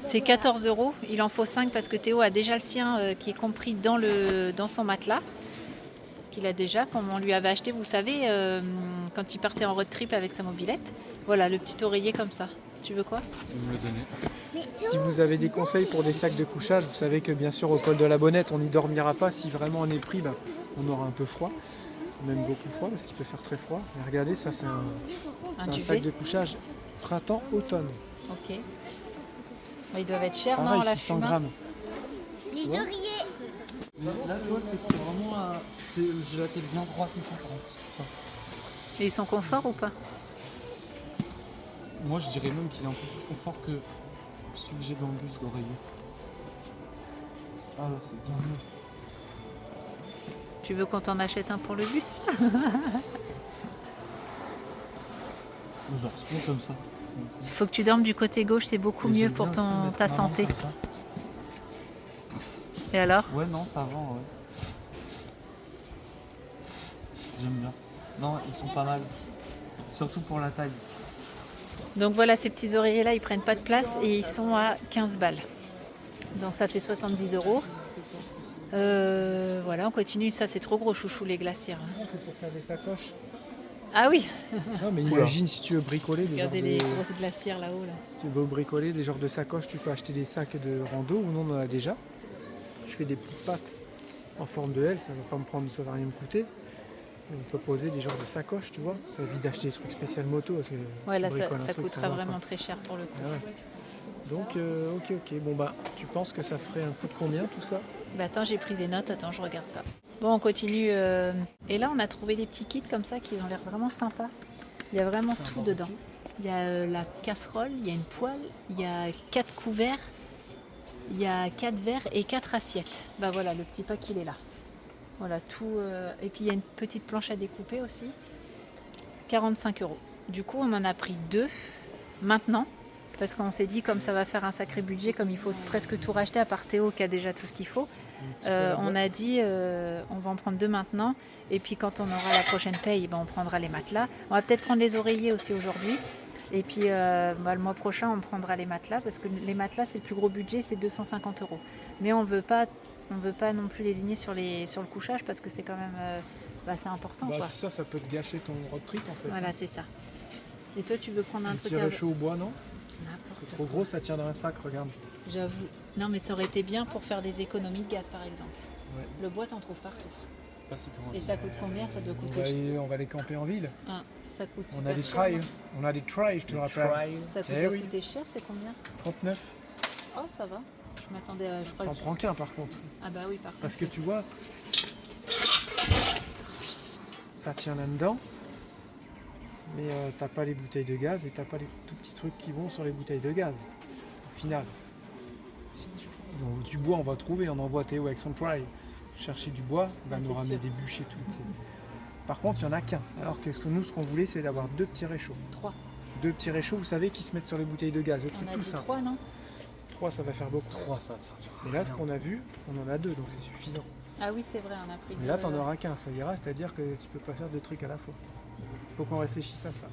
Speaker 2: C'est 14 €. Il en faut 5 parce que Théo a déjà le sien qui est compris dans son matelas. Qu'il a déjà, comme on lui avait acheté, vous savez, quand il partait en road trip avec sa mobilette. Voilà, le petit oreiller comme ça. Tu veux quoi?
Speaker 3: Vous me le donnez.
Speaker 1: Si vous avez des conseils pour des sacs de couchage, vous savez que bien sûr au col de la Bonnette, on n'y dormira pas. Si vraiment on est pris, on aura un peu froid. Même beaucoup froid parce qu'il peut faire très froid. Mais regardez, ça c'est un sac de couchage printemps-automne.
Speaker 2: Ok. Ils doivent être chers,
Speaker 1: Pareil,
Speaker 2: non, la
Speaker 1: 600
Speaker 2: Fuma?
Speaker 1: grammes.
Speaker 4: Les oreillers.
Speaker 3: Là, tu vois, c'est vraiment... J'ai la tête bien droite et tout.
Speaker 2: Et ils sont confort ou pas?
Speaker 3: Moi, je dirais même qu'il est un peu plus confort que celui que j'ai dans le bus d'oreiller. Ah là, c'est bien mieux.
Speaker 2: Tu veux qu'on t'en achète un pour le bus?
Speaker 3: Genre, c'est comme ça.
Speaker 2: Faut que tu dormes du côté gauche, c'est beaucoup mieux pour ta santé. Et alors?
Speaker 3: Ouais, non, ça va, ouais. J'aime bien. Non, ils sont pas mal. Surtout pour la taille.
Speaker 2: Donc voilà, ces petits oreillers là, ils prennent pas de place et ils sont à 15 balles. Donc ça fait 70 €. Voilà, on continue. Ça, c'est trop gros, chouchou, les glacières.
Speaker 1: C'est pour faire des sacoches.
Speaker 2: Ah oui.
Speaker 1: Non, mais imagine si tu veux bricoler des
Speaker 2: Regardez
Speaker 1: genres
Speaker 2: les
Speaker 1: de...
Speaker 2: grosses glacières là-haut. Là.
Speaker 1: Si tu veux bricoler des genres de sacoches, tu peux acheter des sacs de rando ou non, on en a déjà. Je fais des petites pattes en forme de L, ça va rien me coûter. Et on peut poser des genres de sacoches, tu vois. Ça évite d'acheter des trucs spécial moto. Parce que
Speaker 2: ouais, là,
Speaker 1: ça
Speaker 2: coûtera vraiment très cher pour le coup.
Speaker 1: Ah ouais. Donc, ok. Bon, tu penses que ça ferait un coût de combien tout ça?
Speaker 2: Attends, j'ai pris des notes. Attends, je regarde ça. Bon, on continue. Et là, on a trouvé des petits kits comme ça qui ont l'air vraiment sympas. Il y a vraiment tout dedans. Il y a la casserole, il y a une poêle, il y a 4 couverts, il y a 4 verres et 4 assiettes. Voilà, le petit pack, il est là. Voilà, tout. Et puis, il y a une petite planche à découper aussi. 45 €. Du coup, on en a pris 2 maintenant. Parce qu'on s'est dit, comme ça va faire un sacré budget, comme il faut presque tout racheter, à part Théo qui a déjà tout ce qu'il faut, on a dit, on va en prendre 2 maintenant. Et puis quand on aura la prochaine paye, on prendra les matelas. On va peut-être prendre les oreillers aussi aujourd'hui. Et puis le mois prochain, on prendra les matelas. Parce que les matelas, c'est le plus gros budget, c'est 250 €. Mais on veut pas non plus lésigner sur le couchage parce que c'est quand même c'est important. Quoi.
Speaker 1: Ça peut te gâcher ton road trip en fait.
Speaker 2: Voilà, c'est ça. Et toi, tu veux prendre un truc
Speaker 1: tirer chaud au bois, non?
Speaker 2: N'importe
Speaker 1: C'est trop gros, ça tient dans un sac, regarde.
Speaker 2: J'avoue. Non, mais ça aurait été bien pour faire des économies de gaz, par exemple.
Speaker 1: Ouais.
Speaker 2: Le bois, t'en trouves partout. Et ça coûte combien? Ça doit coûter...
Speaker 1: On va les camper en ville.
Speaker 2: Ça coûte
Speaker 1: On
Speaker 2: super
Speaker 1: a des
Speaker 2: cher,
Speaker 1: trails.
Speaker 2: non?
Speaker 1: On a des trails, je te le rappelle.
Speaker 2: Ça doit coûter cher, c'est combien?
Speaker 1: 39.
Speaker 2: Oh, ça va. Je m'attendais à...
Speaker 1: T'en prends qu'un par contre.
Speaker 2: Ah bah oui, par contre.
Speaker 1: Parce que tu vois, ça tient là-dedans. Mais t'as pas les bouteilles de gaz et t'as pas les tout petits trucs qui vont sur les bouteilles de gaz. Au final. du bois, on va trouver. On envoie Théo avec son try chercher du bois, il va nous ramener des bûches et tout. T'sais. Par contre, il n'y en a qu'un. Alors que nous, ce qu'on voulait, c'est d'avoir 2 petits réchauds.
Speaker 2: 3.
Speaker 1: 2 petits réchauds, vous savez, qui se mettent sur les bouteilles de gaz. Le truc tout simple.
Speaker 2: 3, non?
Speaker 1: 3, ça va faire beaucoup.
Speaker 3: 3, ça va servir.
Speaker 1: Et là, ce qu'on a vu, on en a 2, donc c'est suffisant.
Speaker 2: Ah oui, c'est vrai, on a pris 2.
Speaker 1: Mais là, t'en auras qu'un, ça ira, c'est-à-dire que tu peux pas faire 2 trucs à la fois. Il faut qu'on réfléchisse à ça.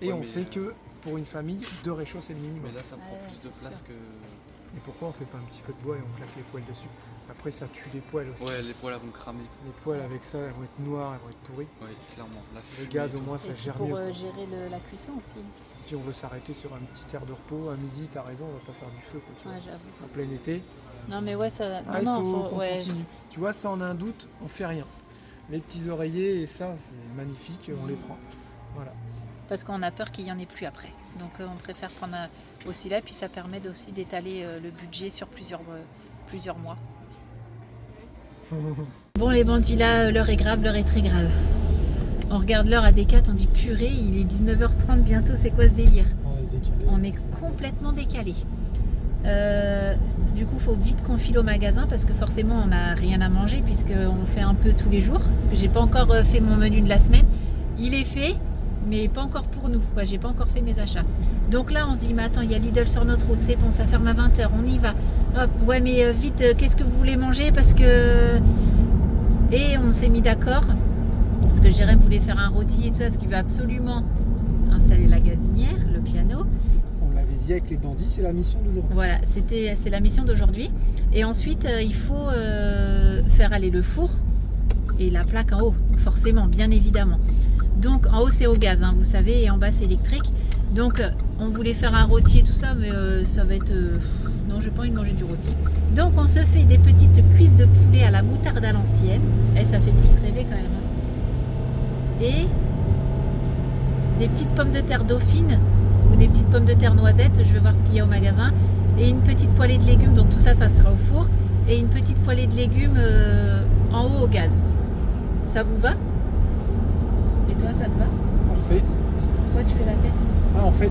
Speaker 1: Et on sait que pour une famille, 2 réchauds, c'est le minimum.
Speaker 3: Mais là, ça prend plus de place que...
Speaker 1: Et pourquoi on fait pas un petit feu de bois et on claque les poêles dessus? Après, ça tue les poêles aussi.
Speaker 3: Ouais, les poêles elles vont cramer.
Speaker 1: Les poêles avec ça, elles vont être noires, elles vont être pourries.
Speaker 3: Ouais, clairement.
Speaker 1: Le gaz, au moins, ça gère mieux.
Speaker 2: Pour gérer la cuisson aussi.
Speaker 1: Puis on veut s'arrêter sur un petit air de repos. À midi, t'as raison, on va pas faire du feu. Quoi, tu vois.
Speaker 2: J'avoue.
Speaker 1: En plein été.
Speaker 2: Non, mais ouais, ça.
Speaker 1: Il faut qu'on continue. Tu vois, ça, on a un doute, on fait rien. Les petits oreillers, et ça, c'est magnifique, on les prend. Voilà.
Speaker 2: Parce qu'on a peur qu'il n'y en ait plus après. Donc on préfère prendre aussi là, puis ça permet aussi d'étaler le budget sur plusieurs mois. Bon les bandits là, l'heure est grave, l'heure est très grave. On regarde l'heure à Decat, on dit purée, il est 19h30 bientôt, c'est quoi ce délire? On est complètement décalé. Du coup, il faut vite qu'on file au magasin parce que forcément on n'a rien à manger puisqu'on fait un peu tous les jours. Parce que j'ai pas encore fait mon menu de la semaine. Il est fait, mais pas encore pour nous. J'ai pas encore fait mes achats. Donc là, on se dit, mais attends, il y a Lidl sur notre route, c'est bon, ça ferme à 20h, on y va. Hop, ouais, mais vite, qu'est-ce que vous voulez manger? Parce que. Et on s'est mis d'accord. Parce que Jérém voulait faire un rôti et tout ça, ce qui veut absolument installer la gazinière, le piano.
Speaker 1: On l'avait dit avec les bandits, c'est la mission d'aujourd'hui.
Speaker 2: Voilà, c'est la mission d'aujourd'hui. Et ensuite, il faut faire aller le four et la plaque en haut, forcément, bien évidemment. Donc en haut c'est au gaz, hein, vous savez, et en bas c'est électrique. Donc on voulait faire un rôti et tout ça, mais ça va être... Non, j'ai pas envie de manger du rôti. Donc on se fait des petites cuisses de poulet à la moutarde à l'ancienne. Et ça fait plus rêver quand même. Hein. Et des petites pommes de terre dauphine ou des petites pommes de terre noisettes, je vais voir ce qu'il y a au magasin. Et une petite poêlée de légumes, donc tout ça, ça sera au four. Et une petite poêlée de légumes en haut au gaz. Ça vous va? Et toi, ça te va?
Speaker 1: Parfait.
Speaker 2: Pourquoi tu fais la tête?
Speaker 1: Ah, en fait,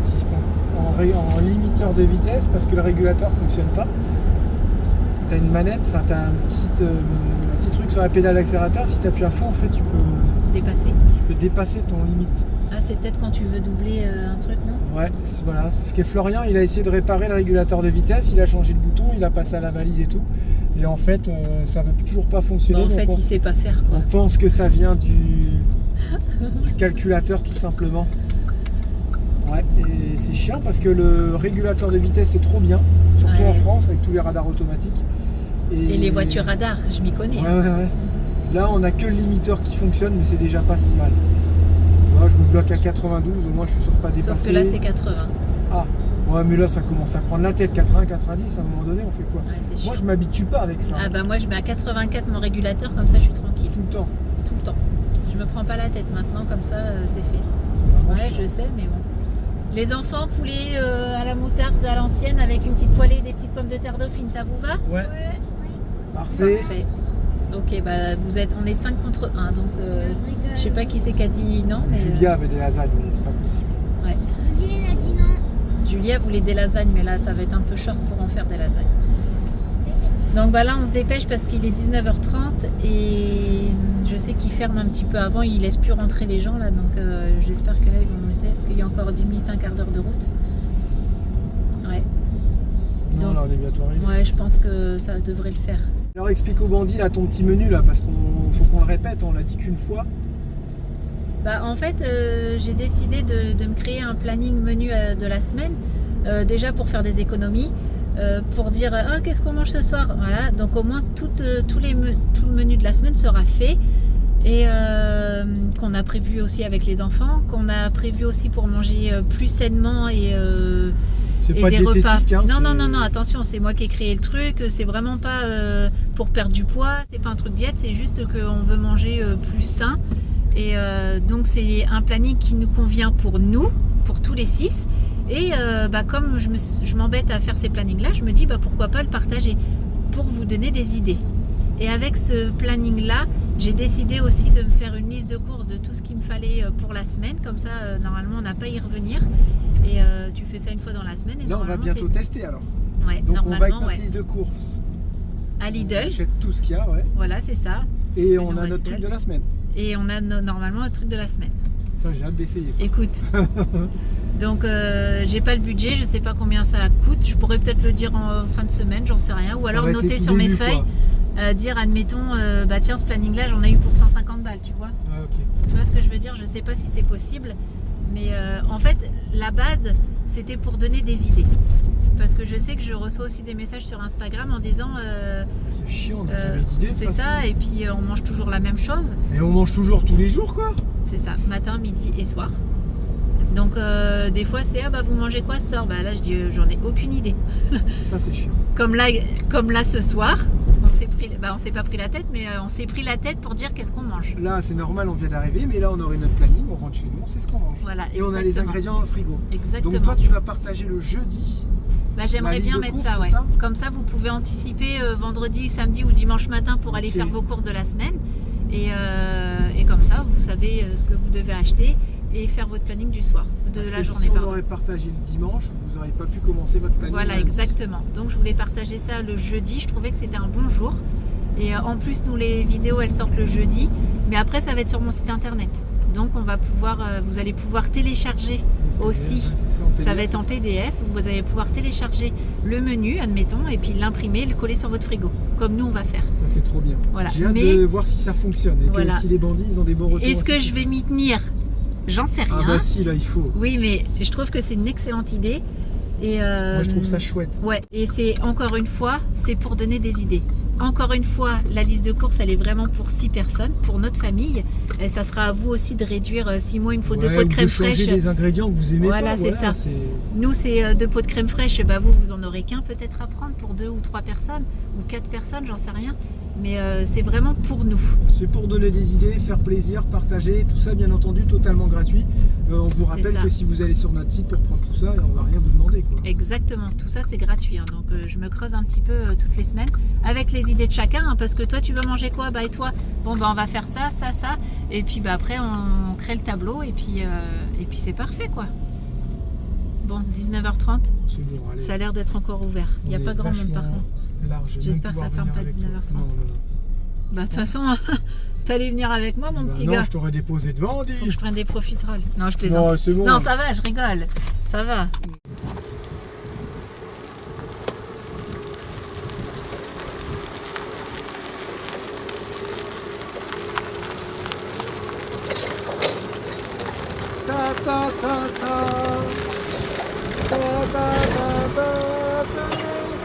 Speaker 1: en limiteur de vitesse, parce que le régulateur ne fonctionne pas, tu as une manette, enfin tu as un petit truc sur la pédale d'accélérateur, si tu appuies à fond, en fait, tu peux dépasser ton limite.
Speaker 2: Ah, c'est peut-être quand tu veux doubler un truc, non?
Speaker 1: Ouais, voilà. Ce qu'est Florian, il a essayé de réparer le régulateur de vitesse, il a changé le bouton, il a passé à la valise et tout. Et en fait, ça ne veut toujours pas fonctionner.
Speaker 2: Bah, en fait, il ne sait pas faire, quoi.
Speaker 1: On pense que ça vient du calculateur, tout simplement. Ouais, et c'est chiant parce que le régulateur de vitesse est trop bien, surtout en France avec tous les radars automatiques.
Speaker 2: Et les voitures radars, je m'y connais.
Speaker 1: Ouais. Là, on n'a que le limiteur qui fonctionne, mais c'est déjà pas si mal. Moi, je me bloque à 92, au moins je suis sûr de pas dépasser.
Speaker 2: Sauf que là, c'est 80.
Speaker 1: Ah, ouais, mais là, ça commence à prendre la tête. 80, 90, à un moment donné, on fait quoi?
Speaker 2: Ouais,
Speaker 1: moi, je m'habitue pas avec ça.
Speaker 2: Ah bah moi, je mets à 84 mon régulateur, comme ça, je suis tranquille.
Speaker 1: Tout le temps.
Speaker 2: Tout le temps. Je me prends pas la tête maintenant, comme ça, c'est fait. Ouais, je sais, mais bon. Les enfants, poulet à la moutarde à l'ancienne avec une petite poêlée et des petites pommes de terre dauphine, ça vous va?
Speaker 1: Ouais. Parfait.
Speaker 2: Ok, bah on est 5 contre 1, donc je sais pas qui c'est qui a dit non. Mais,
Speaker 1: Julia avait des lasagnes, mais c'est pas possible.
Speaker 2: Ouais.
Speaker 4: Julia a dit non.
Speaker 2: Julia voulait des lasagnes, mais là ça va être un peu short pour en faire des lasagnes. Donc bah là on se dépêche parce qu'il est 19h30 et je sais qu'il ferme un petit peu avant, il laisse plus rentrer les gens là, donc j'espère que là ils vont nous laisser parce qu'il y a encore 10 minutes, un quart d'heure de route. Ouais.
Speaker 1: Non, donc, là on est bientôt arrivé.
Speaker 2: Ouais, je pense que ça devrait le faire.
Speaker 1: Alors explique aux bandits là ton petit menu là, parce qu'on faut qu'on le répète, on l'a dit qu'une fois.
Speaker 2: Bah en fait j'ai décidé de me créer un planning menu de la semaine, déjà pour faire des économies. Pour dire qu'est-ce qu'on mange ce soir, voilà, donc au moins tout le menu de la semaine sera fait et qu'on a prévu aussi avec les enfants, qu'on a prévu aussi pour manger plus sainement et
Speaker 1: pas
Speaker 2: des repas.
Speaker 1: Hein,
Speaker 2: non, attention, c'est moi qui ai créé le truc, c'est vraiment pas pour perdre du poids, c'est pas un truc diète, c'est juste qu'on veut manger plus sain et donc c'est un planning qui nous convient pour nous, pour tous les 6. Et comme je m'embête à faire ces plannings-là, je me dis pourquoi pas le partager pour vous donner des idées. Et avec ce planning-là, j'ai décidé aussi de me faire une liste de courses de tout ce qu'il me fallait pour la semaine. Comme ça, normalement, on n'a pas à y revenir. Et tu fais ça une fois dans la semaine. Et
Speaker 1: là, on va bientôt tester alors.
Speaker 2: Ouais,
Speaker 1: Donc on va avec
Speaker 2: normalement,
Speaker 1: notre
Speaker 2: ouais.
Speaker 1: liste de courses.
Speaker 2: À
Speaker 1: On
Speaker 2: Lidl.
Speaker 1: achète tout ce qu'il y a, ouais.
Speaker 2: Voilà, c'est ça.
Speaker 1: Et
Speaker 2: Parce que
Speaker 1: on
Speaker 2: nous,
Speaker 1: a
Speaker 2: va
Speaker 1: notre
Speaker 2: Lidl.
Speaker 1: truc de la semaine.
Speaker 2: Et on a normalement le truc de la semaine.
Speaker 1: Ça, j'ai hâte d'essayer.
Speaker 2: Écoute, donc j'ai pas le budget, je sais pas combien ça coûte. Je pourrais peut-être le dire en fin de semaine, j'en sais rien. Ou
Speaker 1: Ça
Speaker 2: alors
Speaker 1: va être
Speaker 2: noter
Speaker 1: les tout
Speaker 2: sur mes
Speaker 1: débuts,
Speaker 2: feuilles,
Speaker 1: quoi.
Speaker 2: dire admettons, bah tiens, ce planning-là, j'en ai eu pour 150 balles, tu vois.
Speaker 1: Ouais, ok.
Speaker 2: Tu vois ce que je veux dire? Je sais pas si c'est possible. Mais en fait, la base, c'était pour donner des idées. Parce que je sais que je reçois aussi des messages sur Instagram en disant
Speaker 1: C'est chiant, on n'a jamais d'idée. de
Speaker 2: c'est
Speaker 1: toute
Speaker 2: ça,
Speaker 1: façon.
Speaker 2: et puis on mange toujours la même chose.
Speaker 1: Et on mange toujours tous les jours, quoi.
Speaker 2: C'est ça, matin, midi et soir. Donc des fois c'est ah bah vous mangez quoi ce soir? Bah là je dis j'en ai aucune idée.
Speaker 1: Ça, c'est chiant.
Speaker 2: Comme là ce soir, on s'est pas pris la tête, mais on s'est pris la tête pour dire qu'est-ce qu'on mange.
Speaker 1: Là, c'est normal, on vient d'arriver, mais là, on aurait notre planning, on rentre chez nous, on sait ce qu'on mange.
Speaker 2: Voilà,
Speaker 1: Et on a les
Speaker 2: exactement.
Speaker 1: ingrédients dans le frigo.
Speaker 2: Exactement.
Speaker 1: Donc toi, tu vas partager le jeudi.
Speaker 2: Bah,
Speaker 1: la
Speaker 2: j'aimerais
Speaker 1: liste
Speaker 2: bien
Speaker 1: de
Speaker 2: mettre
Speaker 1: courses,
Speaker 2: ça,
Speaker 1: c'est
Speaker 2: ouais.
Speaker 1: ça
Speaker 2: Comme ça, vous pouvez anticiper vendredi, samedi ou dimanche matin pour aller
Speaker 1: Ok.
Speaker 2: faire vos courses de la semaine. Et comme ça, vous savez ce que vous devez acheter et faire votre planning du soir, de
Speaker 1: Parce
Speaker 2: la
Speaker 1: que
Speaker 2: journée.
Speaker 1: si on
Speaker 2: pardon.
Speaker 1: aurait partagé le dimanche, vous n'auriez pas pu commencer votre planning.
Speaker 2: Voilà,
Speaker 1: lundi.
Speaker 2: exactement. Donc je voulais partager ça le jeudi. Je trouvais que c'était un bon jour. Et en plus, nous, les vidéos, elles sortent le jeudi. Mais après, ça va être sur mon site internet. Donc on va pouvoir, vous allez pouvoir télécharger aussi.
Speaker 1: Ouais, c'est ça, en
Speaker 2: Ça
Speaker 1: PDF,
Speaker 2: va être en
Speaker 1: c'est ça.
Speaker 2: PDF. Vous allez pouvoir télécharger le menu, admettons, et puis l'imprimer, le coller sur votre frigo. Comme nous, on va faire.
Speaker 1: Ça, c'est trop bien.
Speaker 2: Voilà.
Speaker 1: J'ai hâte
Speaker 2: Mais-
Speaker 1: de voir si ça fonctionne et
Speaker 2: Voilà.
Speaker 1: que si les bandits, ils ont des bons retours.
Speaker 2: Est-ce que
Speaker 1: ainsi
Speaker 2: je
Speaker 1: de
Speaker 2: vais m'y tenir? J'en sais
Speaker 1: suite.
Speaker 2: rien.
Speaker 1: Ah bah si, là, il faut.
Speaker 2: Oui, mais je trouve que c'est une excellente idée. Et
Speaker 1: Moi, je trouve ça chouette.
Speaker 2: Ouais, et c'est encore une fois, c'est pour donner des idées. Encore une fois, la liste de courses, elle est vraiment pour 6 personnes, pour notre famille. Et ça sera à vous aussi de réduire, si moi il me faut 2
Speaker 1: Ouais,
Speaker 2: pots de
Speaker 1: ou
Speaker 2: crème
Speaker 1: changer
Speaker 2: fraîche.
Speaker 1: des ingrédients que vous aimez
Speaker 2: Voilà,
Speaker 1: pas.
Speaker 2: c'est ça. Nous, c'est 2 pots de crème fraîche. Bah vous en aurez qu'un peut-être à prendre pour 2 ou 3 personnes, ou 4 personnes, j'en sais rien. Mais c'est vraiment pour nous.
Speaker 1: C'est pour donner des idées, faire plaisir, partager, tout ça bien entendu totalement gratuit. On vous rappelle
Speaker 2: ça.
Speaker 1: que si vous allez sur notre site pour prendre tout ça, on va rien vous demander, quoi.
Speaker 2: Exactement, tout ça c'est gratuit. Hein. Donc je me creuse un petit peu toutes les semaines avec les idées de chacun. Hein, parce que toi tu veux manger quoi? Bah et toi? Bon bah on va faire ça, ça, ça. Et puis bah après on crée le tableau et puis c'est parfait quoi. Bon, 19h30,
Speaker 1: C'est bon, allez.
Speaker 2: ça a l'air d'être encore ouvert. Il n'y a
Speaker 1: On
Speaker 2: pas
Speaker 1: est
Speaker 2: grand monde par
Speaker 1: vachement
Speaker 2: contre.
Speaker 1: large. Même
Speaker 2: J'espère que
Speaker 1: pouvoir
Speaker 2: ça ferme
Speaker 1: venir
Speaker 2: pas
Speaker 1: avec toi.
Speaker 2: 19h30.
Speaker 1: Non, non, non.
Speaker 2: Bah de toute façon, t'allais venir avec moi mon
Speaker 1: Bah
Speaker 2: petit
Speaker 1: non,
Speaker 2: gars.
Speaker 1: je t'aurais déposé devant, dis.
Speaker 2: Faut que je prenne des profiteroles. Non, je plaisante.
Speaker 1: Non, c'est bon.
Speaker 2: Non, ça va, je rigole. Ça va.
Speaker 1: Ta, ta, ta, ta. Ta, ta, ta, ta, ta,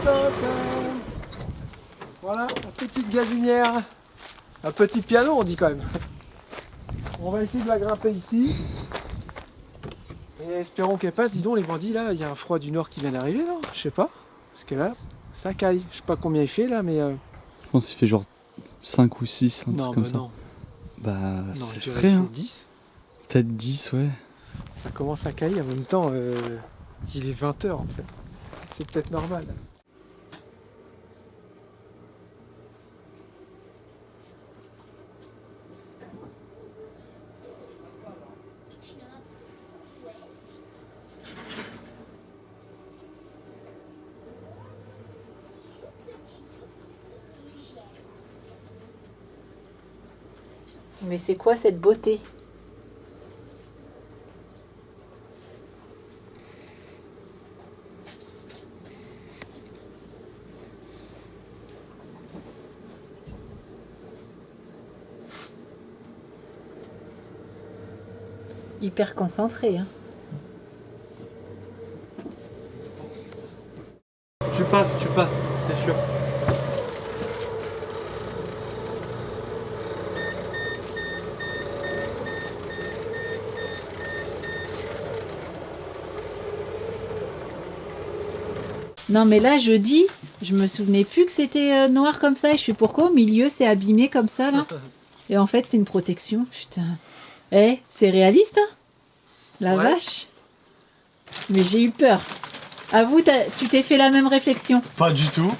Speaker 1: ta, ta. Voilà, la petite gazinière. Un petit piano, on dit quand même. On va essayer de la grimper ici. Et espérons qu'elle passe. Dis donc, les bandits, là, il y a un froid du nord qui vient d'arriver, non? Je sais pas. Parce que là, ça caille. Je sais pas combien il fait, là, mais...
Speaker 3: Je pense qu'il fait genre 5 ou 6, un
Speaker 1: non,
Speaker 3: truc comme
Speaker 1: bah
Speaker 3: ça.
Speaker 1: non.
Speaker 3: Bah,
Speaker 1: Non,
Speaker 3: c'est
Speaker 1: je dirais
Speaker 3: frais,
Speaker 1: qu'il
Speaker 3: hein.
Speaker 1: fait 10.
Speaker 3: Peut-être 10, ouais.
Speaker 1: Ça commence à cailler. En même temps, il est 20h, en fait. C'est peut-être normal.
Speaker 2: Mais c'est quoi cette beauté? Hyper concentré, hein.
Speaker 3: Tu passes, c'est sûr.
Speaker 2: Non mais là jeudi, je me souvenais plus que c'était noir comme ça et je suis pourquoi au milieu c'est abîmé comme ça là. Et en fait c'est une protection, putain. Eh, c'est réaliste hein? La
Speaker 1: Ouais.
Speaker 2: vache. Mais j'ai eu peur. Avoue, tu t'es fait la même réflexion.
Speaker 3: Pas du tout.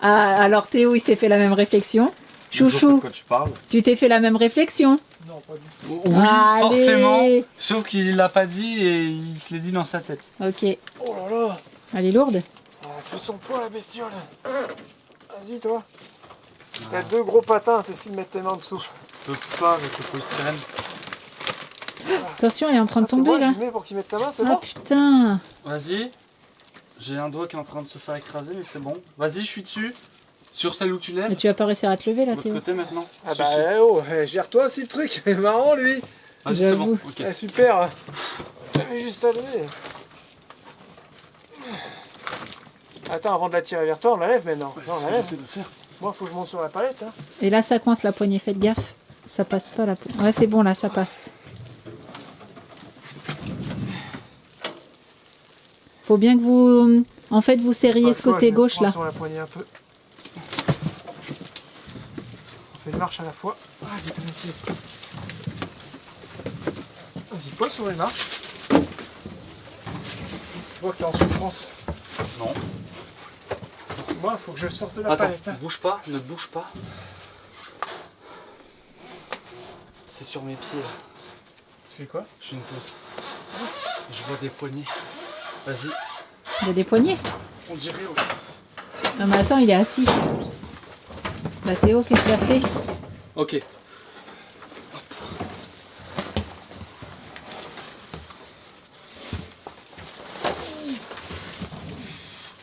Speaker 2: Ah, alors Théo il s'est fait la même réflexion. Chouchou,
Speaker 3: Quand tu parles.
Speaker 2: tu t'es fait la même réflexion.
Speaker 1: Non, pas du tout.
Speaker 3: Oui,
Speaker 2: Allez.
Speaker 3: forcément. Sauf qu'il l'a pas dit et il se l'est dit dans sa tête.
Speaker 2: Ok,
Speaker 1: Oh là là.
Speaker 2: elle est lourde.
Speaker 1: Ah, Elle fait son poids la bestiole. Vas-y toi. T'as 2 gros patins, t'essaies de mettre tes mains en dessous.
Speaker 3: Je peux pas avec le polystyrène.
Speaker 2: Attention, elle est en train de tomber
Speaker 1: moi,
Speaker 2: là.
Speaker 1: Je lui mets pour qu'il mette sa main, c'est
Speaker 2: Ah
Speaker 1: bon.
Speaker 2: putain.
Speaker 3: Vas-y. J'ai un doigt qui est en train de se faire écraser, mais c'est bon. Vas-y, je suis dessus. Sur celle où tu lèves.
Speaker 2: Mais tu vas pas réussir à te lever là,
Speaker 3: De l'autre
Speaker 2: Théo.
Speaker 3: côté maintenant.
Speaker 1: Ah bah oh, gère-toi aussi le truc, c'est marrant lui.
Speaker 3: Vas-y, c'est bon.
Speaker 2: J'avoue.
Speaker 3: Ok.
Speaker 1: Ah, super. T'avais juste à lever. Attends, avant de la tirer vers toi, on la lève maintenant. Non, on la lève.
Speaker 3: J'essaie de faire.
Speaker 1: Moi, faut que je monte sur la palette. Hein.
Speaker 2: Et là, ça coince la poignée, faites gaffe. Ça passe pas la poignée. Ouais, c'est bon là, ça passe. Faut bien que vous, en fait, vous serriez ce côté gauche là.
Speaker 1: Sur la poignée un peu. On fait une marche à la fois. Ah, j'ai pas mes pieds. Vas-y, pas sur les marches. Je vois que t'es en souffrance.
Speaker 3: Non.
Speaker 1: Moi, il faut que je sorte de la
Speaker 3: Attends,
Speaker 1: palette. Hein.
Speaker 3: bouge pas, ne bouge pas. C'est sur mes pieds là.
Speaker 1: Tu fais quoi?
Speaker 3: Je fais une pause. Je vois des poignées. Vas-y.
Speaker 2: Il y a des poignées.
Speaker 3: On dirait.
Speaker 2: Non mais attends, il est assis. Bah Théo, qu'est-ce qu'il a fait?
Speaker 3: Ok.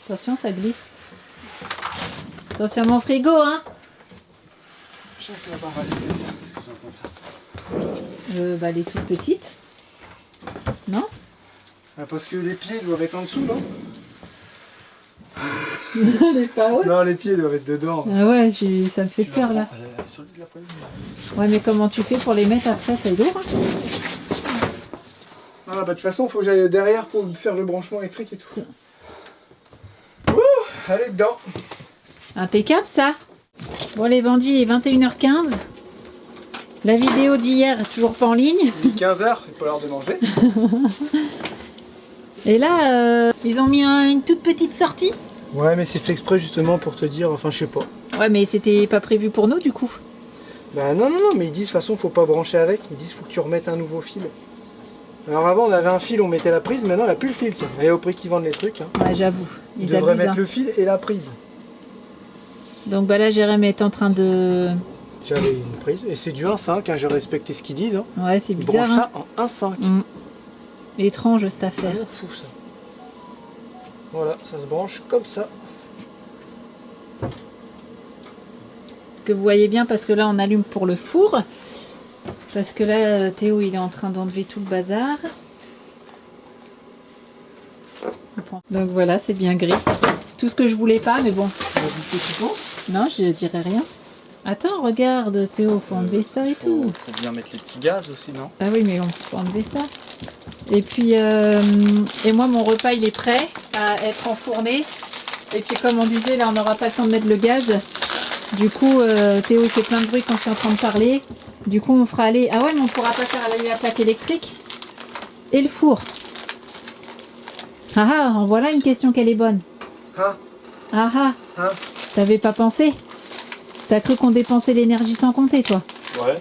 Speaker 2: Attention, ça glisse. Attention à mon frigo, hein.
Speaker 3: Chasse là-bas. Ouais, c'est ça. C'est ce que j'entends faire.
Speaker 2: Bah elle est toute petite. Non?
Speaker 1: Ah, parce que les pieds doivent être en dessous, non?
Speaker 2: Elle est pas haute.
Speaker 1: Non, les pieds doivent être dedans.
Speaker 2: Ah ouais, ça me fait peur là.
Speaker 3: Elle est solide la poignée.
Speaker 2: Ouais, mais comment tu fais pour les mettre après? C'est lourd, hein.
Speaker 1: Ah, bah de toute façon, il faut que j'aille derrière pour faire le branchement électrique et tout. Ouh, allez dedans.
Speaker 2: Impeccable ça. Bon les bandits, il est 21h15. La vidéo d'hier est toujours pas en ligne.
Speaker 1: Il est 15h, il n'est pas l'heure de manger.
Speaker 2: Et là, ils ont mis une toute petite sortie.
Speaker 1: Ouais, mais c'est fait exprès justement pour te dire, enfin je sais pas.
Speaker 2: Ouais, mais c'était pas prévu pour nous du coup.
Speaker 1: Bah non, mais ils disent de toute façon, faut pas brancher avec. Ils disent faut que tu remettes un nouveau fil. Alors avant, on avait un fil, on mettait la prise, maintenant, il n'y a plus le fil. Et au prix qu'ils vendent les trucs, hein.
Speaker 2: Ouais, j'avoue.
Speaker 1: Ils
Speaker 2: Ils
Speaker 1: devraient
Speaker 2: abusent.
Speaker 1: mettre le fil et la prise.
Speaker 2: Donc bah là, Jérémy est en train de...
Speaker 1: J'avais une prise, et c'est du 1.5, hein, j'ai respecté ce qu'ils disent. Hein.
Speaker 2: Ouais, c'est
Speaker 1: Ils
Speaker 2: bizarre.
Speaker 1: branchent
Speaker 2: Hein.
Speaker 1: ça en 1.5.
Speaker 2: Étrange cette affaire.
Speaker 1: Vraiment fou ça. Voilà, ça se branche comme ça.
Speaker 2: Que vous voyez bien parce que là, on allume pour le four. Parce que là, Théo, il est en train d'enlever tout le bazar. Donc voilà, c'est bien gris. Tout ce que je voulais pas, mais bon. Non, je dirais rien. Attends, regarde Théo, faut enlever ça et tout.
Speaker 3: Faut bien mettre les petits gaz aussi, non?
Speaker 2: Ah oui, mais on faut enlever ça. Et puis, et moi, mon repas, il est prêt à être enfourné. Et puis, comme on disait, là, on n'aura pas le temps de mettre le gaz. Du coup, Théo, il fait plein de bruit quand je suis en train de parler. Du coup, on fera aller... Ah ouais, mais on pourra pas faire aller la plaque électrique. Et le four. Ah ah, en voilà une question qu'elle est bonne.
Speaker 1: Hein?
Speaker 2: Ah ah,
Speaker 1: Hein?
Speaker 2: t'avais pas pensé? T'as cru qu'on dépensait l'énergie sans compter, toi?
Speaker 3: Ouais.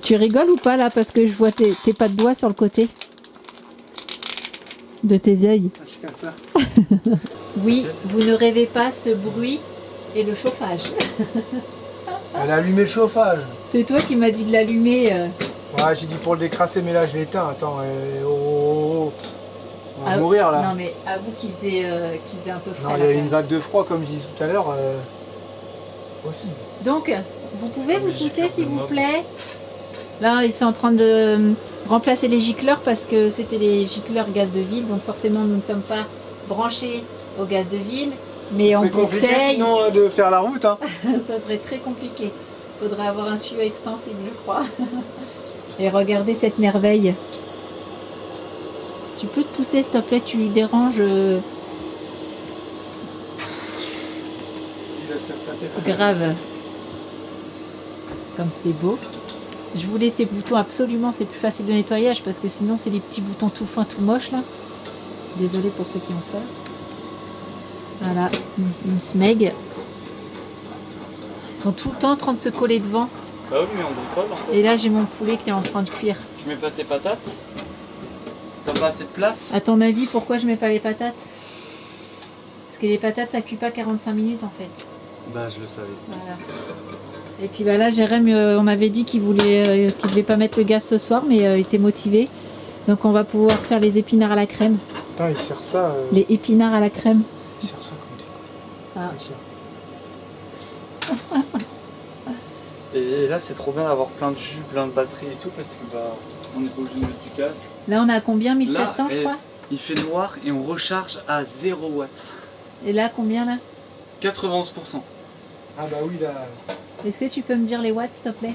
Speaker 2: Tu rigoles ou pas, là? Parce que je vois tes pas de doigts sur le côté de tes yeux.
Speaker 1: Ah, c'est comme ça.
Speaker 2: Oui, vous ne rêvez pas ce bruit et le chauffage.
Speaker 1: Elle a allumé le chauffage.
Speaker 2: C'est toi qui m'as dit de l'allumer.
Speaker 1: Ouais, j'ai dit pour le décrasser, mais là je l'éteins. Attends, oh. On va
Speaker 2: Ah,
Speaker 1: mourir là.
Speaker 2: Non, mais avoue qu'il faisait un peu frais.
Speaker 1: Non, il y a une vague de froid, comme je disais tout à l'heure. Aussi.
Speaker 2: Donc, vous pouvez vous
Speaker 3: Les
Speaker 2: pousser,
Speaker 3: gicleurs
Speaker 2: s'il
Speaker 3: de
Speaker 2: vous
Speaker 3: mob.
Speaker 2: plaît. Là, ils sont en train de remplacer les gicleurs parce que c'était les gicleurs gaz de ville. Donc, forcément, nous ne sommes pas branchés au gaz de ville. Mais en
Speaker 1: C'est compliqué
Speaker 2: bouteille,
Speaker 1: sinon de faire la route. Hein.
Speaker 2: ça serait très compliqué. Il faudrait avoir un tuyau extensible, je crois. Et regardez cette merveille. Tu peux te pousser, s'il te plaît, tu déranges. Grave. Comme c'est beau. Je voulais ces boutons absolument, c'est plus facile de nettoyage parce que sinon c'est des petits boutons tout fins, tout moches là. Désolée pour ceux qui ont ça. Voilà, une smeg. Ils sont tout le temps en train de se coller devant.
Speaker 3: Bah oui, mais on bricole en fait.
Speaker 2: Et là j'ai mon poulet qui est en train de cuire.
Speaker 3: Tu mets pas tes patates? T'as pas assez de place?
Speaker 2: À ton avis, pourquoi je mets pas les patates? Parce que les patates, ça cuit pas 45 minutes en fait.
Speaker 3: Bah, je le savais.
Speaker 2: Voilà. Et puis bah là, Jérém, on m'avait dit qu'il devait pas mettre le gaz ce soir, mais il était motivé. Donc on va pouvoir faire les épinards à la crème.
Speaker 1: Putain, il sert ça.
Speaker 2: Les épinards à la crème.
Speaker 1: Il sert ça comme déco.
Speaker 2: Ah.
Speaker 3: Et là, c'est trop bien d'avoir plein de jus, plein de batteries et tout, parce que bah, on n'est pas obligé de mettre du gaz.
Speaker 2: Là, on a combien? 1700 je crois.
Speaker 3: Il fait noir et on recharge à 0 watts.
Speaker 2: Et là, combien là?
Speaker 3: 91%.
Speaker 1: Ah bah oui, là.
Speaker 2: Est-ce que tu peux me dire les watts, s'il te plaît?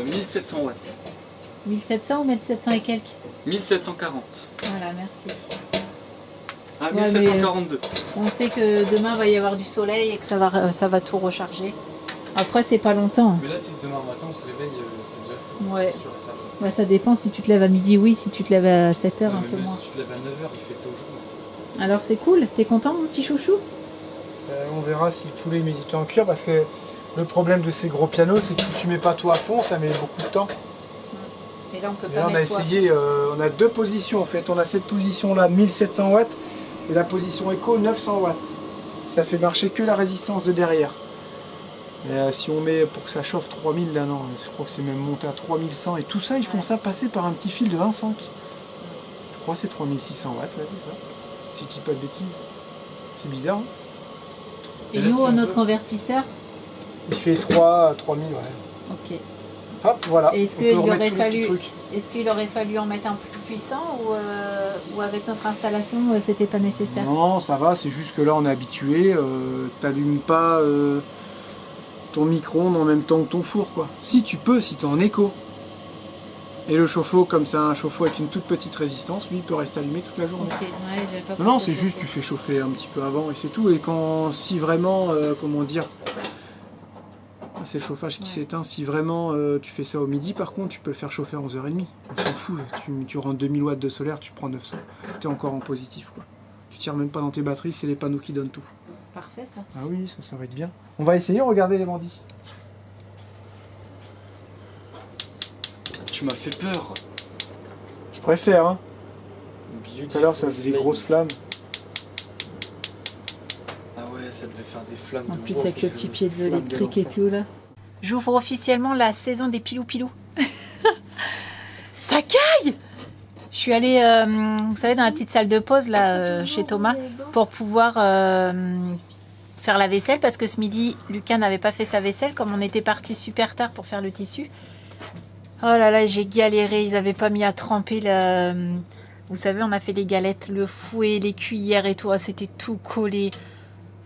Speaker 3: 1700 watts.
Speaker 2: 1700 ou 1700 et quelques?
Speaker 3: 1740.
Speaker 2: Voilà, merci.
Speaker 3: Ah,
Speaker 2: Ouais,
Speaker 3: 1742.
Speaker 2: On sait que demain va y avoir du soleil et que ça va tout recharger. Après, c'est pas longtemps.
Speaker 3: Mais là, si demain matin on se réveille, c'est déjà fou.
Speaker 2: Ouais.
Speaker 3: C'est sûr et certain.
Speaker 2: Ouais, ça dépend si tu te lèves à midi, oui, si tu te lèves à 7h,
Speaker 3: Ouais,
Speaker 2: un
Speaker 3: mais
Speaker 2: peu
Speaker 3: même
Speaker 2: moins.
Speaker 3: si tu te lèves à 9h, il fait tôt jour.
Speaker 2: Alors c'est cool, t'es content mon petit chouchou?
Speaker 1: On verra si le poulet met du temps à cuire parce que le problème de ces gros pianos, c'est que si tu mets pas tout à fond, ça met beaucoup de temps.
Speaker 2: Et là on peut
Speaker 1: Et
Speaker 2: pas
Speaker 1: là, on a
Speaker 2: mettre tout à
Speaker 1: essayé, on a deux positions en fait. On a cette position là, 1700 watts, et la position éco, 900 watts. Ça fait marcher que la résistance de derrière. Et si on met pour que ça chauffe 3000, là non, je crois que c'est même monté à 3100. Et tout ça, ils font ça passer par un petit fil de 1,5. Je crois que c'est 3600 watts, ouais, c'est ça. Si je dis pas de bêtises. C'est bizarre, hein.
Speaker 2: Et
Speaker 3: là,
Speaker 2: nous,
Speaker 3: si on
Speaker 2: notre
Speaker 3: veut-
Speaker 2: convertisseur?
Speaker 1: Il fait 3000, ouais.
Speaker 2: Ok.
Speaker 1: Hop, voilà.
Speaker 2: Est-ce
Speaker 1: On peut
Speaker 2: qu'il
Speaker 1: remettre
Speaker 2: aurait
Speaker 1: tous les petits
Speaker 2: fallu-
Speaker 1: trucs.
Speaker 2: Est-ce qu'il aurait fallu en mettre un plus puissant ou avec notre installation, c'était pas nécessaire?
Speaker 1: Non, ça va, c'est juste que là on est habitué, t'allumes pas ton micro-ondes en même temps que ton four, quoi. Si tu peux, si t'es en éco. Et le chauffe-eau, comme c'est un chauffe-eau avec une toute petite résistance, lui il peut rester allumé toute la journée.
Speaker 2: Ok, ouais, j'avais pas
Speaker 1: Non,
Speaker 2: pensé
Speaker 1: c'est
Speaker 2: au
Speaker 1: juste tu
Speaker 2: chauffe-eau.
Speaker 1: fais chauffer un petit peu avant et c'est tout. Et quand, si vraiment, comment dire, c'est le chauffage qui
Speaker 2: Ouais.
Speaker 1: s'éteint, si vraiment tu fais ça au midi, par contre tu peux le faire chauffer à 11h30. On s'en fout, tu rentres 2000 watts de solaire, tu prends 900. T'es encore en positif, quoi. Tu tires même pas dans tes batteries, c'est les panneaux qui donnent tout.
Speaker 2: Parfait ça.
Speaker 1: Ah oui, ça va être bien. On va essayer, regardez les bandits.
Speaker 3: Tu m'as fait peur.
Speaker 1: Je préfère, hein.
Speaker 3: Beautiful
Speaker 1: Tout à l'heure ça faisait des
Speaker 3: flame.
Speaker 1: grosses flammes.
Speaker 3: Ah ouais, ça devait faire des flammes
Speaker 2: En
Speaker 3: de
Speaker 2: plus
Speaker 3: bois,
Speaker 2: avec
Speaker 3: ça
Speaker 2: le
Speaker 3: faisait
Speaker 2: petit
Speaker 3: des
Speaker 2: pied de
Speaker 3: flammes
Speaker 2: l'électrique et
Speaker 3: l'enfer.
Speaker 2: tout là. J'ouvre officiellement la saison des pilou-pilou. Ça caille! Je suis allée, vous savez, dans la petite salle de pause là, chez Thomas, pour pouvoir faire la vaisselle parce que ce midi, Lucas n'avait pas fait sa vaisselle comme on était parti super tard pour faire le tissu. Oh là là, j'ai galéré, ils n'avaient pas mis à tremper la... Vous savez, on a fait les galettes, le fouet, les cuillères et tout, ah, c'était tout collé.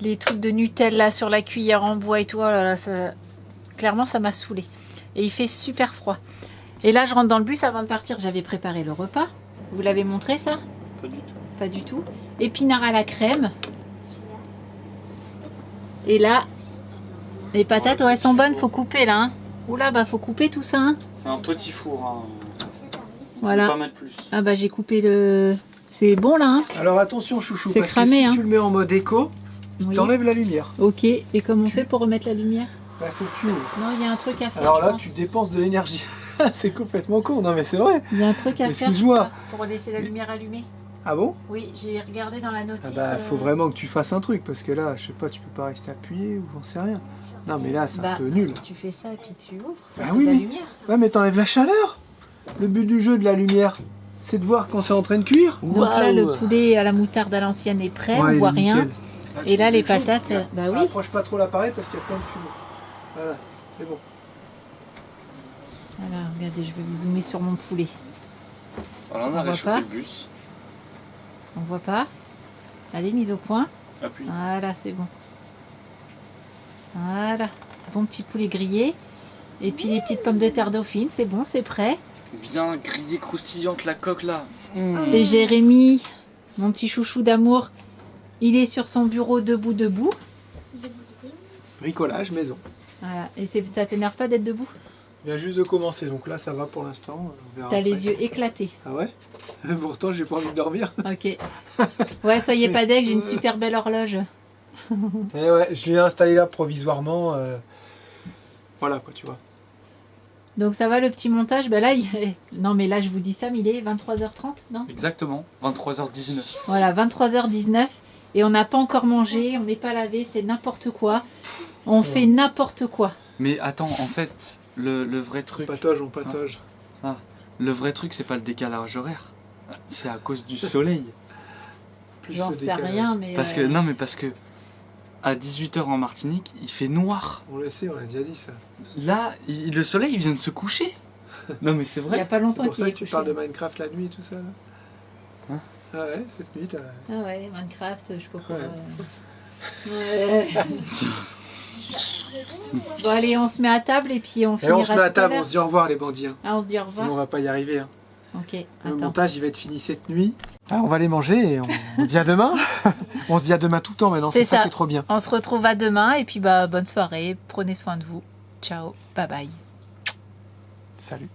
Speaker 2: Les trucs de Nutella sur la cuillère en bois et tout, oh là là, ça... clairement ça m'a saoulé. Et il fait super froid. Et là, je rentre dans le bus avant de partir, j'avais préparé le repas. Vous l'avez montré ça?
Speaker 3: Pas du tout.
Speaker 2: Pas du tout. Épinards à la crème. Et là, les patates,
Speaker 3: Ouais,
Speaker 2: ouais, sont
Speaker 3: petit
Speaker 2: bonnes,
Speaker 3: four.
Speaker 2: faut couper là. Hein. Oula, bah faut couper tout ça. Hein.
Speaker 3: C'est un petit four, hein.
Speaker 2: Voilà.
Speaker 3: Faut pas mettre plus.
Speaker 2: Ah bah j'ai coupé le... C'est bon là, hein.
Speaker 1: Alors attention chouchou,
Speaker 2: C'est
Speaker 1: parce
Speaker 2: cramé,
Speaker 1: que si
Speaker 2: hein.
Speaker 1: tu le mets en mode éco, il
Speaker 2: Oui.
Speaker 1: t'enlève la lumière.
Speaker 2: Ok, et comment on fait pour remettre la lumière?
Speaker 1: Bah faut que tu ouvres.
Speaker 2: Non, il y a un truc à faire.
Speaker 1: Alors
Speaker 2: je
Speaker 1: là
Speaker 2: pense.
Speaker 1: tu dépenses de l'énergie. C'est complètement con, non mais c'est vrai.
Speaker 2: Il y a un truc à faire, je
Speaker 1: Excuse-moi.
Speaker 2: crois, pour laisser la lumière allumée.
Speaker 1: Ah bon?
Speaker 2: Oui, j'ai regardé dans la notice.
Speaker 1: Ah bah faut vraiment que tu fasses un truc, parce que là, je sais pas, tu peux pas rester appuyé ou j'en sais rien. Non mais là c'est
Speaker 2: Bah,
Speaker 1: un peu nul.
Speaker 2: Tu fais ça et puis tu ouvres, ça
Speaker 1: Ah
Speaker 2: fait
Speaker 1: oui,
Speaker 2: de la
Speaker 1: mais-
Speaker 2: lumière.
Speaker 1: Ouais mais t'enlèves la chaleur. Le but du jeu de la lumière, c'est de voir quand c'est en train de cuire.
Speaker 2: Donc là, le poulet à la moutarde à l'ancienne est prêt,
Speaker 1: Ouais,
Speaker 2: on
Speaker 1: il
Speaker 2: voit
Speaker 1: est
Speaker 2: rien.
Speaker 1: nickel.
Speaker 2: Et là,
Speaker 1: tu
Speaker 2: les
Speaker 1: le fais.
Speaker 2: patates, bah oui.
Speaker 1: Approche pas trop l'appareil parce qu'il y a plein de fumée. Voilà, c'est bon.
Speaker 2: Voilà, regardez, je vais vous zoomer sur mon poulet.
Speaker 3: Alors on a
Speaker 2: On voit
Speaker 3: réchauffé
Speaker 2: pas.
Speaker 3: le bus.
Speaker 2: On voit pas. Allez, mise au point.
Speaker 3: Appuie.
Speaker 2: Voilà, c'est bon. Voilà, bon petit poulet grillé. Et puis les petites pommes de terre dauphine, c'est bon, c'est prêt.
Speaker 3: Bien grillée, croustillante la coque là.
Speaker 2: Et Jérémy, mon petit chouchou d'amour, il est sur son bureau debout.
Speaker 1: Bricolage maison.
Speaker 2: Voilà, et ça t'énerve pas d'être debout?
Speaker 1: Il vient juste de commencer, donc là ça va pour l'instant. on verra
Speaker 2: T'as
Speaker 1: après.
Speaker 2: les yeux éclatés.
Speaker 1: Ah ouais? Pourtant j'ai pas envie de dormir.
Speaker 2: Ok. Ouais, soyez pas deg, j'ai une super belle horloge.
Speaker 1: Et ouais, je l'ai installé là provisoirement. Voilà quoi, tu vois.
Speaker 2: Donc ça va le petit montage, bah là, non mais là je vous dis ça, mais il est 23h30, non?
Speaker 3: Exactement. 23h19.
Speaker 2: Voilà, 23h19. Et on n'a pas encore mangé, on n'est pas lavé, c'est n'importe quoi. On fait n'importe quoi.
Speaker 3: Mais attends, en fait, le vrai truc...
Speaker 1: On patauge.
Speaker 3: Ah, le vrai truc, c'est pas le décalage horaire. C'est à cause du soleil.
Speaker 2: J'en sais rien, mais...
Speaker 3: Parce que, non, mais parce que à 18h en Martinique, il fait noir.
Speaker 1: On le sait, on a déjà dit ça.
Speaker 3: Là, le soleil, il vient de se coucher. Non, mais c'est
Speaker 2: Il n'y a
Speaker 3: vrai.
Speaker 2: pas
Speaker 1: C'est
Speaker 2: longtemps
Speaker 1: pour
Speaker 2: qu'il
Speaker 1: ça
Speaker 2: est
Speaker 1: que tu
Speaker 2: couché.
Speaker 1: parles de Minecraft la nuit et tout ça, là.
Speaker 3: Hein?
Speaker 1: Ah ouais, cette nuit, t'as...
Speaker 2: Ah ouais, Minecraft, je comprends.
Speaker 1: Ouais.
Speaker 2: Ouais. Bon allez, on se met à table et puis on
Speaker 1: Et
Speaker 2: finira
Speaker 1: on se met à
Speaker 2: tout
Speaker 1: table,
Speaker 2: l'heure.
Speaker 1: on se dit au revoir les bandits. Hein.
Speaker 2: Ah, on se dit au revoir.
Speaker 1: Sinon on va pas y arriver. Hein.
Speaker 2: Ok,
Speaker 1: Le
Speaker 2: attends.
Speaker 1: montage il va être fini cette nuit. Ah, on va les manger et on se dit à demain. On se dit à demain tout le temps maintenant, c'est ça qui est trop bien.
Speaker 2: On se retrouve à demain et puis bah bonne soirée, prenez soin de vous. Ciao, bye bye.
Speaker 1: Salut.